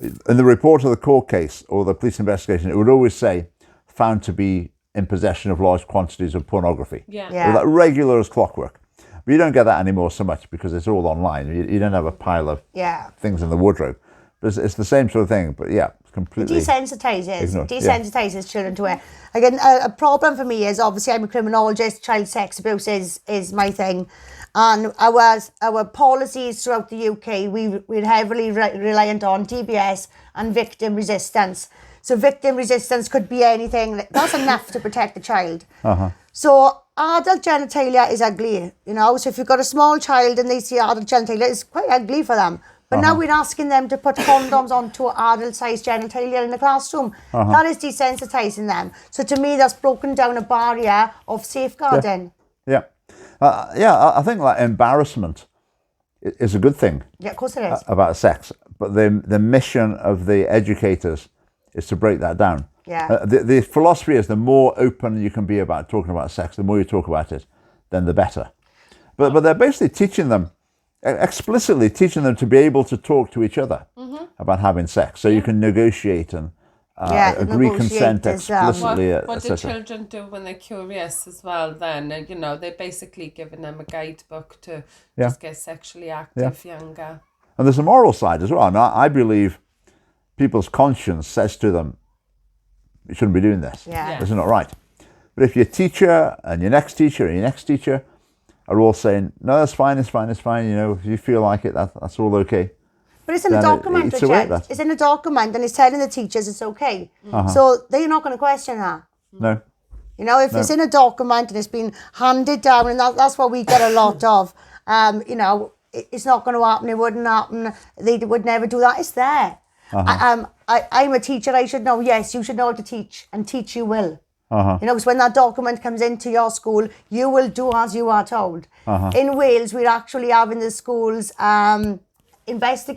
in the report of the court case or the police investigation, it would always say found to be in possession of large quantities of pornography. Well, that regular as clockwork. But you don't get that anymore so much because it's all online. You don't have a pile of things in the wardrobe. But it's the same sort of thing. But completely desensitizes children to it. Again, a problem for me is obviously I'm a criminologist. Child sex abuse is my thing. And our policies throughout the UK, we're heavily reliant on DBS and victim resistance. So victim resistance could be anything. That's enough to protect the child. So adult genitalia is ugly, you know. So if you've got a small child and they see adult genitalia, it's quite ugly for them. But now we're asking them to put condoms onto adult-sized genitalia in the classroom. That is desensitizing them. So to me, that's broken down a barrier of safeguarding. I think like embarrassment is a good thing. Yeah, of course it is. About sex. But the mission of the educators is to break that down. The philosophy is the more open you can be about talking about sex, the more you talk about it, then the better. But they're basically teaching them, explicitly teaching them to be able to talk to each other about having sex, so you can negotiate and agree consent explicitly. What do children do when they're curious as well then? You know, they're basically giving them a guidebook to just get sexually active younger. And there's a moral side as well. Now, I believe people's conscience says to them, you shouldn't be doing this. This is not right. But if your teacher and your next teacher and your next teacher are all saying, no, that's fine, it's fine, you know, if you feel like it, that's all okay. But it's in a document, Richard. It's in a document and it's telling the teachers it's okay. So they're not going to question that. No. You know, if it's in a document and it's been handed down, and that's what we get a lot of, you know, it's not going to happen, it wouldn't happen, they would never do that, it's there. I'm a teacher, I should know, yes, you should know how to teach, and teach you will. You know, because when that document comes into your school, you will do as you are told. In Wales, we're actually having the schools inspected,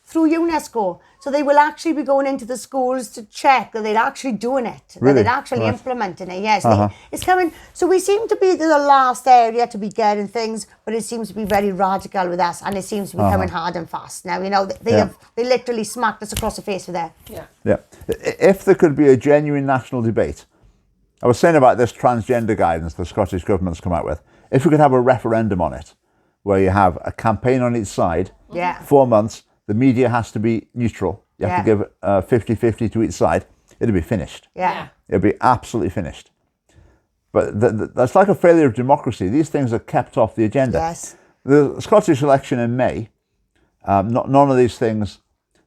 through UNESCO. So they will actually be going into the schools to check that they're actually doing it, that they're actually implementing it. Yes, it's coming. So we seem to be the last area to be getting things, but it seems to be very radical with us, and it seems to be coming hard and fast. Now, you know, they literally smacked us across the face with that. If there could be a genuine national debate, I was saying about this transgender guidance the Scottish Government's come out with, if we could have a referendum on it, where you have a campaign on each side, 4 months, the media has to be neutral, You have to give 50-50 to each side. It'd be finished. Yeah. It'd be absolutely finished. But that's like a failure of democracy. These things are kept off the agenda. Yes. The Scottish election in May, none of these things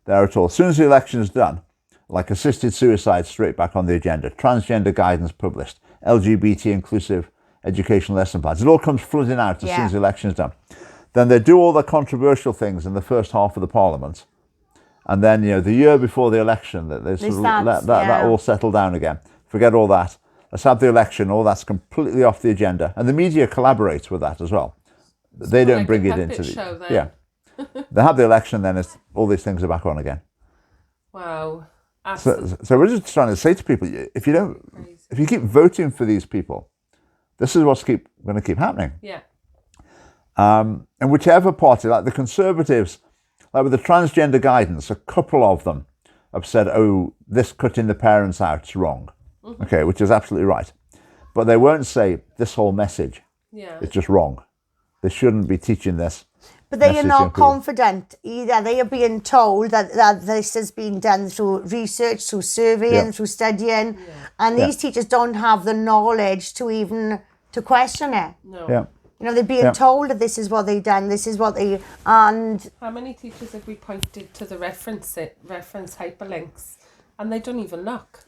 there at all. As soon as the election is done, like assisted suicide straight back on the agenda, transgender guidance published, LGBT inclusive education lesson plans. It all comes flooding out as soon as the election is done. Then they do all the controversial things in the first half of the Parliament. And then, the year before the election, they sort of let that all settle down again. Forget all that. Let's have the election. All that's completely off the agenda. And the media collaborates with that as well. They don't like bring a it into puppet show, then. Yeah. They have the election, then all these things are back on again. Wow. So we're just trying to say to people, if you keep voting for these people, this is what's going to keep happening. Yeah. And whichever party, like the Conservatives, like with the transgender guidance, a couple of them have said, oh, this cutting the parents out is wrong. Mm-hmm. Okay, which is absolutely right. But they won't say this whole message. Yeah. It's just wrong. They shouldn't be teaching this. But they are not confident either. They are being told that this has been done through research, through surveying, through studying. Yeah. And these teachers don't have the knowledge to question it. No. Yeah. They're being told that this is what they've done, this is what they... And how many teachers have we pointed to the reference hyperlinks and they don't even look?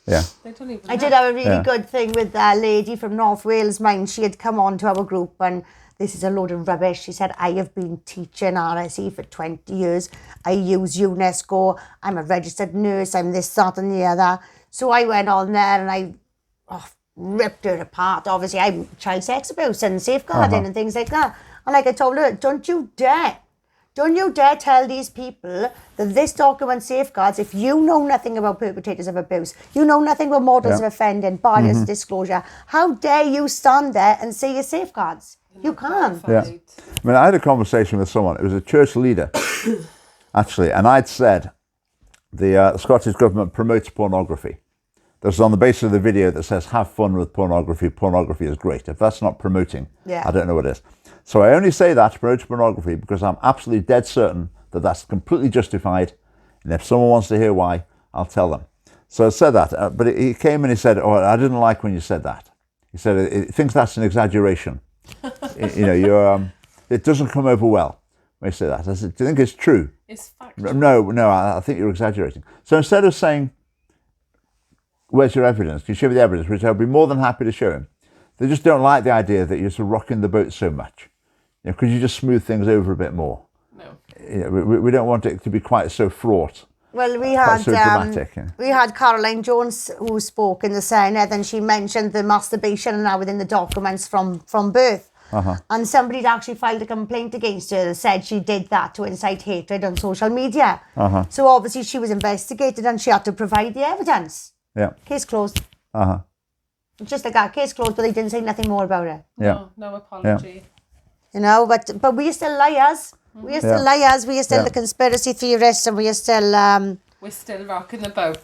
Yeah. They don't even I did have a really good thing with a lady from North Wales, she had come on to our group and this is a load of rubbish. She said, I have been teaching RSE for 20 years. I use UNESCO. I'm a registered nurse. I'm this, that and the other. So I went on there and I ripped her apart. Obviously, I'm child sex abuse and safeguarding and things like that. And like I told her, don't you dare tell these people that this document safeguards if you know nothing about perpetrators of abuse, you know nothing about models of offending, barriers to disclosure. How dare you stand there and say your safeguards? You can't. Yeah. I mean, I had a conversation with someone. It was a church leader, actually, and I'd said the Scottish government promotes pornography. This is on the basis of the video that says, have fun with pornography. Pornography is great. If that's not promoting, I don't know what is. So I only say that to promote pornography because I'm absolutely dead certain that that's completely justified. And if someone wants to hear why, I'll tell them. So I said that, but he came and he said, oh, I didn't like when you said that. He said, it thinks that's an exaggeration. It doesn't come over well when you say that. I said, do you think it's true? It's factual. No, I think you're exaggerating. So instead of saying, where's your evidence? Can you show me the evidence? Which I'll be more than happy to show him. They just don't like the idea that you're sort of rocking the boat so much. Could you just smooth things over a bit more? No. We don't want it to be quite so fraught. Well, we had Caroline Jones who spoke in the Senate, and she mentioned the masturbation now within the documents from birth. And somebody had actually filed a complaint against her that said she did that to incite hatred on social media. So obviously she was investigated and she had to provide the evidence. Yeah. Case closed. Just like that, case closed, but they didn't say nothing more about it. No apology. But we are still liars. We are still liars. We are still the conspiracy theorists, and we are still... we're still rocking the boat.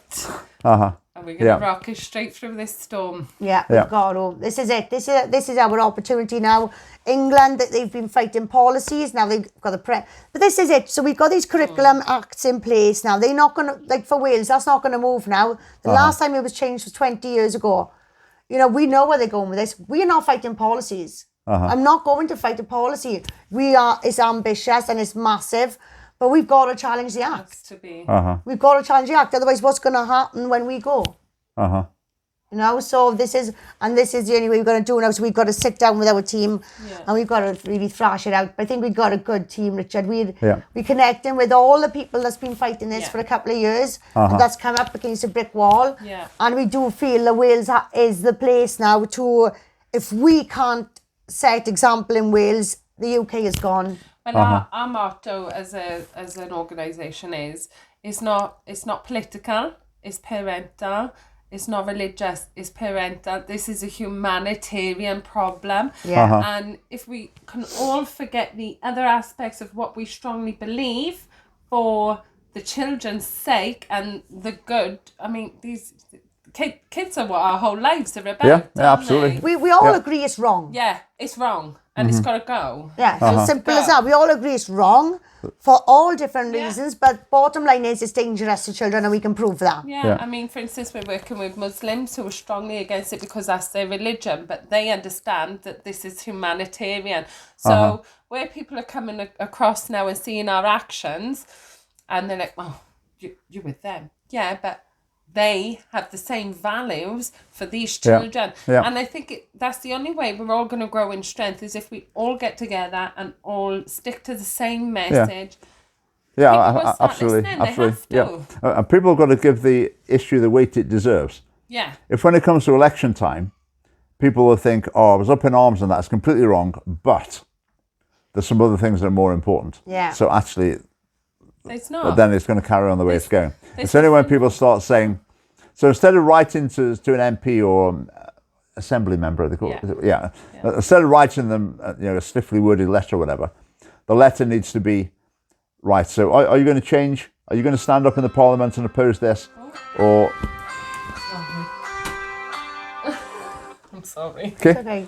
And we're going to rock it straight through this storm. Yeah, we've got to. This is it. This is our opportunity now. England, they've been fighting policies. Now they've got But this is it. So we've got these curriculum acts in place now. They're not going to... Like for Wales, that's not going to move now. The last time it was changed was 20 years ago. We know where they're going with this. We are not fighting policies. I'm not going to fight a policy. It's ambitious and it's massive, but we've got to challenge the act. We've got to challenge the act. Otherwise, what's going to happen when we go? So this is the only way we're going to do now. So we've got to sit down with our team and we've got to really thrash it out. But I think we've got a good team, Richard. We're connecting with all the people that's been fighting this for a couple of years and that's come up against a brick wall. And we do feel that Wales is the place now to, if we can't set example in Wales, the UK is gone. Well, our motto as an organisation is, it's not political, it's parental. It's not religious, it's parental. This is a humanitarian problem. And if we can all forget the other aspects of what we strongly believe for the children's sake and the good, I mean, these kids are what our whole lives are about. Yeah, absolutely. We all agree it's wrong. Yeah, it's wrong. and it's got to go. Yeah, so simple as that. We all agree it's wrong for all different reasons, but bottom line is it's dangerous to children and we can prove that. Yeah, I mean, for instance, we're working with Muslims who are strongly against it because that's their religion, but they understand that this is humanitarian. So where people are coming across now and seeing our actions, and they're like, oh, you're with them. Yeah, but they have the same values for these children. And I think that's the only way we're all going to grow in strength is if we all get together and all stick to the same message. Yeah, absolutely. And people have got to give the issue the weight it deserves. Yeah. If when it comes to election time, people will think, oh, I was up in arms and that's completely wrong, but there's some other things that are more important. Yeah. So actually, it's not. But then it's going to carry on the way it's going. It's only when people start saying, so instead of writing to an MP or assembly member, they call it, instead of writing them a stiffly worded letter or whatever, the letter needs to be, right, so are you going to change? Are you going to stand up in the Parliament and oppose this? Or... I'm sorry. Okay.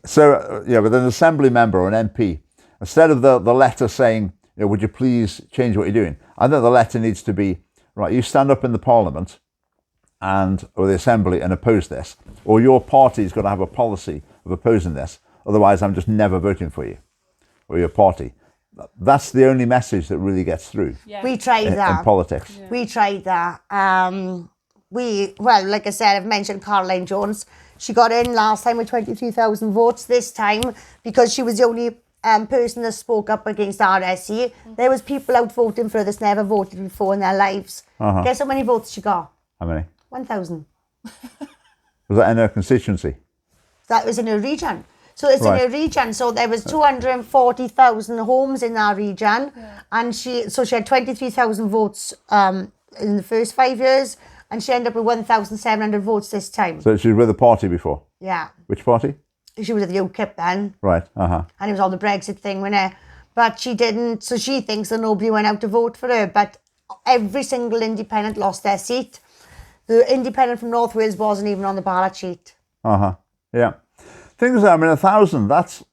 So, with an assembly member or an MP, instead of the letter saying, would you please change what you're doing? I think the letter needs to be, right, you stand up in the Parliament or the Assembly and oppose this, or your party's got to have a policy of opposing this, otherwise I'm just never voting for you, or your party. That's the only message that really gets through. Yeah. We tried that. In politics. Yeah. We tried that. Like I said, I've mentioned Caroline Jones. She got in last time with 23,000 votes. This time, because she was the only person that spoke up against RSE, there was people out voting for her that's never voted before in their lives. Guess how many votes she got? How many? 1,000. Was that in her constituency? That was in her region. So it's in her region. So there was 240,000 homes in our region, and she had 23,000 votes in the first 5 years, and she ended up with 1,700 votes this time. So she was with a party before? Yeah. Which party? She was at the UKIP then. Right, And it was all the Brexit thing, wasn't it? But she didn't, so she thinks that nobody went out to vote for her, but every single independent lost their seat. The independent from North Wales wasn't even on the ballot sheet. Yeah. Things are, 1,000, that's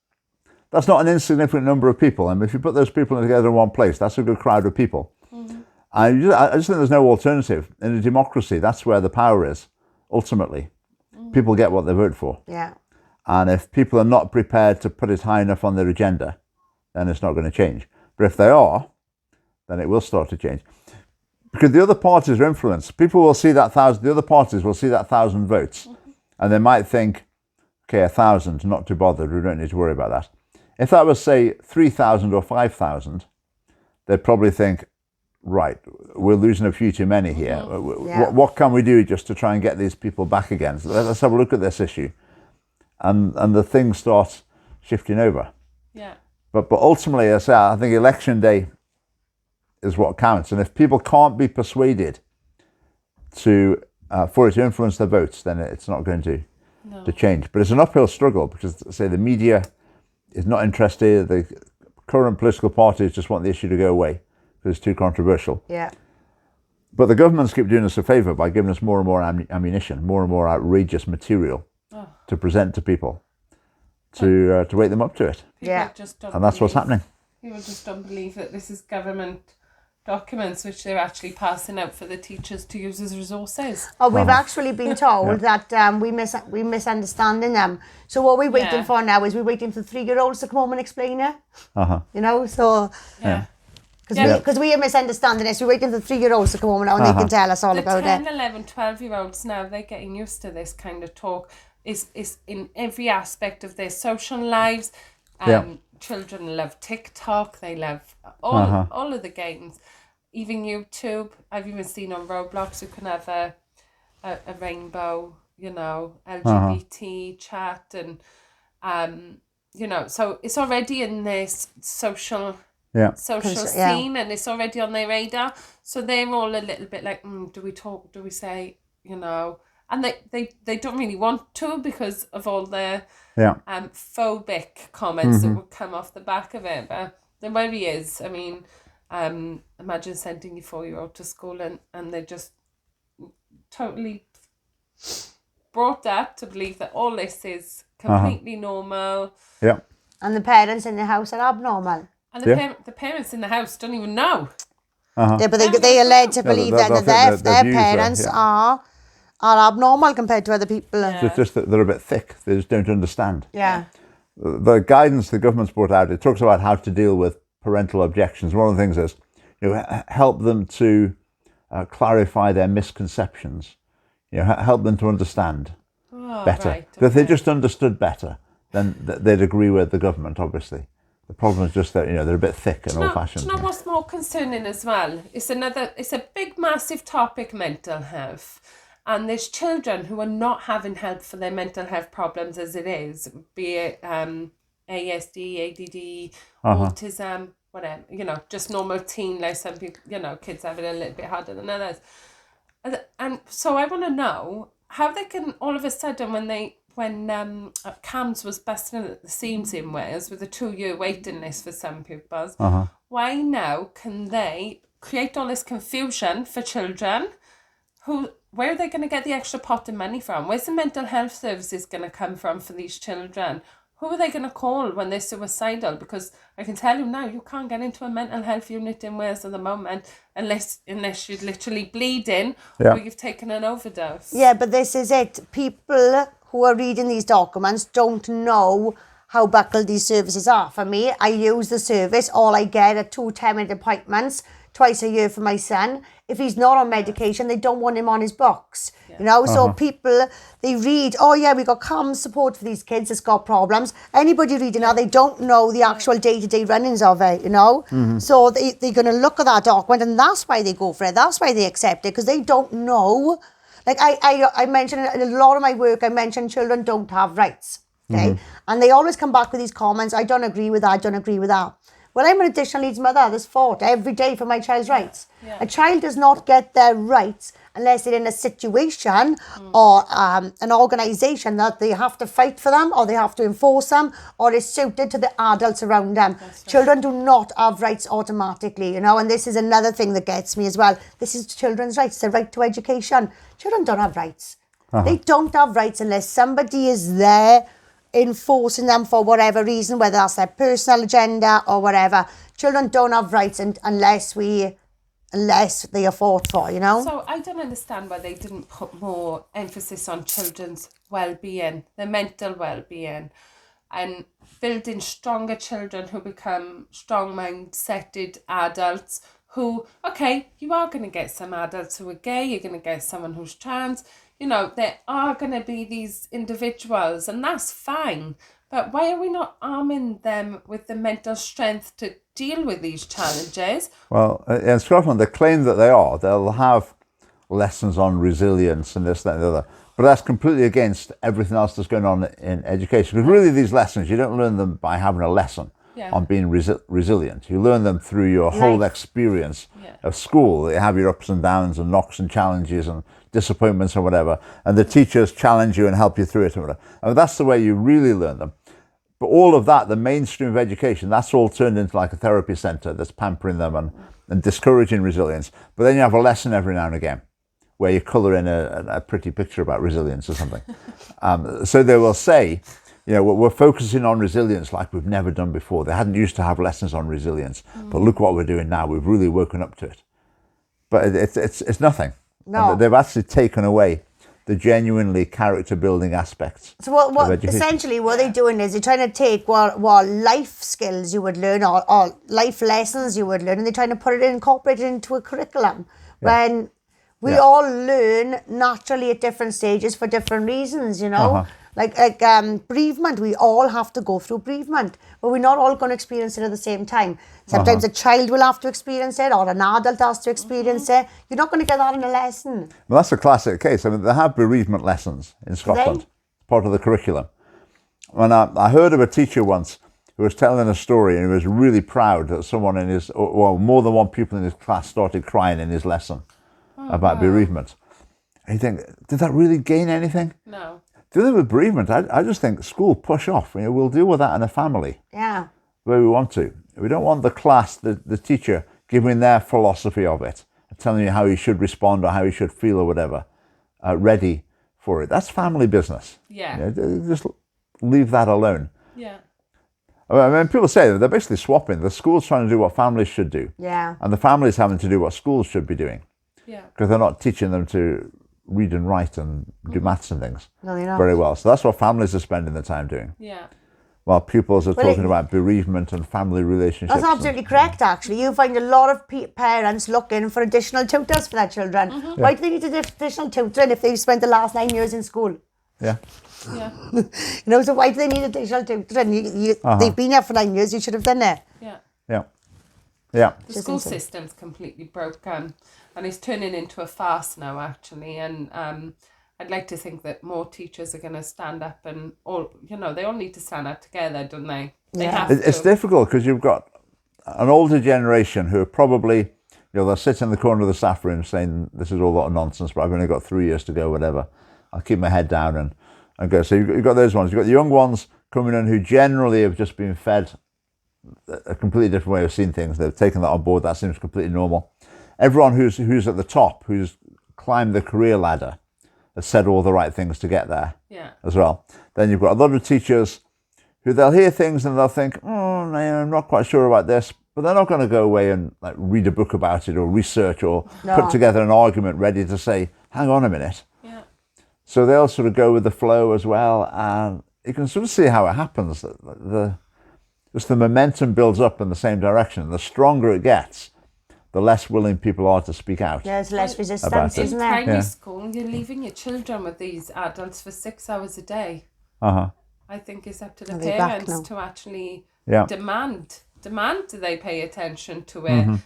not an insignificant number of people. I mean, if you put those people together in one place, that's a good crowd of people. I just think there's no alternative. In a democracy, that's where the power is, ultimately. People get what they vote for. Yeah. And if people are not prepared to put it high enough on their agenda, then it's not going to change. But if they are, then it will start to change. Because the other parties are influenced. People will see that 1,000, the other parties will see that 1,000 votes. And they might think, okay, 1,000, not too bothered, we don't need to worry about that. If that was, say, 3,000 or 5,000, they'd probably think, right, we're losing a few too many here. What can we do just to try and get these people back again? So let's have a look at this issue. And the thing starts shifting over. Yeah. But ultimately, as I say, I think election day is what counts. And if people can't be persuaded for it to influence their votes, then it's not going to change. But it's an uphill struggle because, say, the media is not interested. The current political parties just want the issue to go away because it's too controversial. Yeah. But the governments keep doing us a favour by giving us more and more ammunition, more and more outrageous material to present to people to wake them up to it. And that's what's happening. People just don't believe that this is government documents which they're actually passing out for the teachers to use as resources. Oh, we've actually been told that we're misunderstanding them. So what we're waiting for now is we're waiting for 3-year-olds to come home and explain it. So... Because we are misunderstanding this. We're waiting for 3-year-olds to come home now and they can tell us all about it. 10, 11, 12-year-olds now, they're getting used to this kind of talk. Is in every aspect of their social lives. Children love TikTok. They love all of the games. Even YouTube. I've even seen on Roblox you can have a rainbow, LGBT chat and so it's already in this social scene and it's already on their radar. So they're all a little bit like, do we talk? Do we say? And they don't really want to because of all the phobic comments that would come off the back of it. But the worry is, imagine sending your 4-year-old to school and they're just totally brought up to believe that all this is completely normal. Yeah. And the parents in the house are abnormal. And Yeah. the parents in the house don't even know. Yeah, but Yeah, they are led to believe they'll that think their views parents are abnormal compared to other people. Yeah. It's just that they're a bit thick. They just don't understand. Yeah. The guidance the government's brought out, it talks about how to deal with parental objections. One of the things is, help them to clarify their misconceptions. Help them to understand better. Right, Because if they okay. just understood better, then they'd agree with the government, obviously. The problem is just that, they're a bit thick and old-fashioned. Do you know what's more concerning as well? It's a big, massive topic, mental health. And there's children who are not having help for their mental health problems as it is, be it ASD, ADD, autism, whatever, just normal teen life. Some people, kids have it a little bit harder than others. And so I want to know how they can all of a sudden, when CAMHS was busting at the seams in Wales with a 2-year waiting list for some pupils, why now can they create all this confusion for children? Where are they going to get the extra pot of money from? Where's the mental health services going to come from for these children? Who are they going to call when they're suicidal? Because I can tell you now, you can't get into a mental health unit in Wales at the moment unless you're literally bleeding or you've taken an overdose. Yeah, but this is it. People who are reading these documents don't know how buckled these services are. For me, I use the service. All I get are 2 10-minute appointments twice a year for my son. If he's not on medication, they don't want him on his box. So people, they read, oh yeah, we got CAMHS support for these kids that's got problems. Anybody reading that, they don't know the actual day-to-day runnings of it, So they're going to look at that document, and that's why they go for it. That's why they accept it, because they don't know. Like I mentioned in a lot of my work, I mentioned children don't have rights. Okay. And they always come back with these comments, I don't agree with that, I don't agree with that. Well, I'm an additional needs mother that's fought every day for my child's rights. Yeah. A child does not get their rights unless they're in a situation or an organisation that they have to fight for them, or they have to enforce them, or is suited to the adults around them. Right. Children do not have rights automatically, and this is another thing that gets me as well. This is children's rights, the right to education. Children don't have rights. They don't have rights unless somebody is there enforcing them for whatever reason, whether that's their personal agenda or whatever. Children don't have rights unless they are fought for, So I don't understand why they didn't put more emphasis on children's well-being, their mental well-being, and building stronger children who become strong-minded adults who, okay, you are going to get some adults who are gay, you're going to get someone who's trans, there are going to be these individuals, and that's fine. But why are we not arming them with the mental strength to deal with these challenges? Well, in Scotland, they claim that they'll have lessons on resilience and this, that, and the other. But that's completely against everything else that's going on in education. Because really, these lessons, you don't learn them by having a lesson on being resilient. You learn them through your whole experience of school. You have your ups and downs and knocks and challenges and disappointments and whatever. And the teachers challenge you and help you through it and whatever. And that's the way you really learn them. But all of that, the mainstream of education, that's all turned into like a therapy centre that's pampering them and discouraging resilience. But then you have a lesson every now and again where you colour in a pretty picture about resilience or something. So they will say, we're focusing on resilience like we've never done before. They hadn't used to have lessons on resilience, but look what we're doing now. We've really woken up to it. But it's nothing. No. And they've actually taken away the genuinely character-building aspects. So what of education. Essentially what they're doing is they're trying to take what life skills you would learn or life lessons you would learn, and they're trying to put it incorporated into a curriculum when we all learn naturally at different stages for different reasons, Like bereavement, we all have to go through bereavement, but we're not all going to experience it at the same time. Sometimes a child will have to experience it, or an adult has to experience it. You're not going to get that in a lesson. Well, that's a classic case. I mean, they have bereavement lessons in Scotland, part of the curriculum. And I heard of a teacher once who was telling a story, and he was really proud that someone more than one pupil in his class started crying in his lesson about bereavement. And you think, did that really gain anything? No. The other with bereavement, I just think school push off. We'll deal with that in a family. Yeah. Where we want to. We don't want the class, the teacher, giving their philosophy of it, telling you how you should respond or how you should feel or whatever, ready for it. That's family business. Yeah. Just leave that alone. Yeah. I mean, people say that they're basically swapping. The school's trying to do what families should do. Yeah. And the families having to do what schools should be doing. Yeah. Because they're not teaching them to read and write and do maths and things No, they're not. very well. So that's what families are spending their time doing. Yeah. While pupils are talking about bereavement and family relationships. That's absolutely correct, actually. You find a lot of parents looking for additional tutors for their children. Why do they need additional tutoring if they've spent the last 9 years in school? Yeah. Yeah. So why do they need additional tutoring? They've been here for 9 years, you should have done it. Yeah. Yeah. Yeah. The school system's completely broken, and it's turning into a farce now, actually. And I'd like to think that more teachers are going to stand up and they all need to stand up together, don't they? They have to. It's difficult because you've got an older generation who are probably, they'll sit in the corner of the staff room saying, this is all a lot of nonsense, but I've only got 3 years to go, whatever. I'll keep my head down and go. So you've got those ones. You've got the young ones coming in who generally have just been fed a completely different way of seeing things. They've taken that on board. That seems completely normal. Everyone who's at the top, who's climbed the career ladder, has said all the right things to get there as well. Then you've got a lot of teachers who they'll hear things and they'll think, oh, no, I'm not quite sure about this, but they're not going to go away and read a book about it or research or put together an argument ready to say, hang on a minute. Yeah. So they'll sort of go with the flow as well, and you can sort of see how it happens. Just the momentum builds up in the same direction. The stronger it gets, the less willing people are to speak out. There's less resistance, In isn't there? primary school, you're leaving your children with these adults for 6 hours a day. I think it's up to the parents to actually demand do they pay attention to it.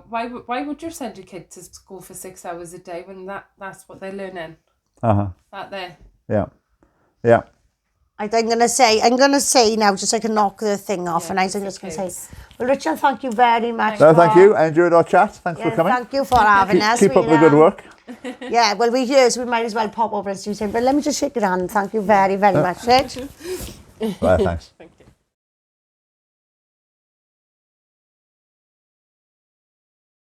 Why would you send your kid to school for 6 hours a day when that's what they're learning? That there. Yeah. I'm going to say now, just so I can knock the thing off, and I'm just going to say, well, Richard, thank you very much. No, thank you. I enjoyed our chat. Thanks for coming. Thank you for having us. Keep up the good work. Yeah, well, we're here, so we might as well pop over and see you. But let me just shake your hand. Thank you very, very much, Rich. Right, thanks.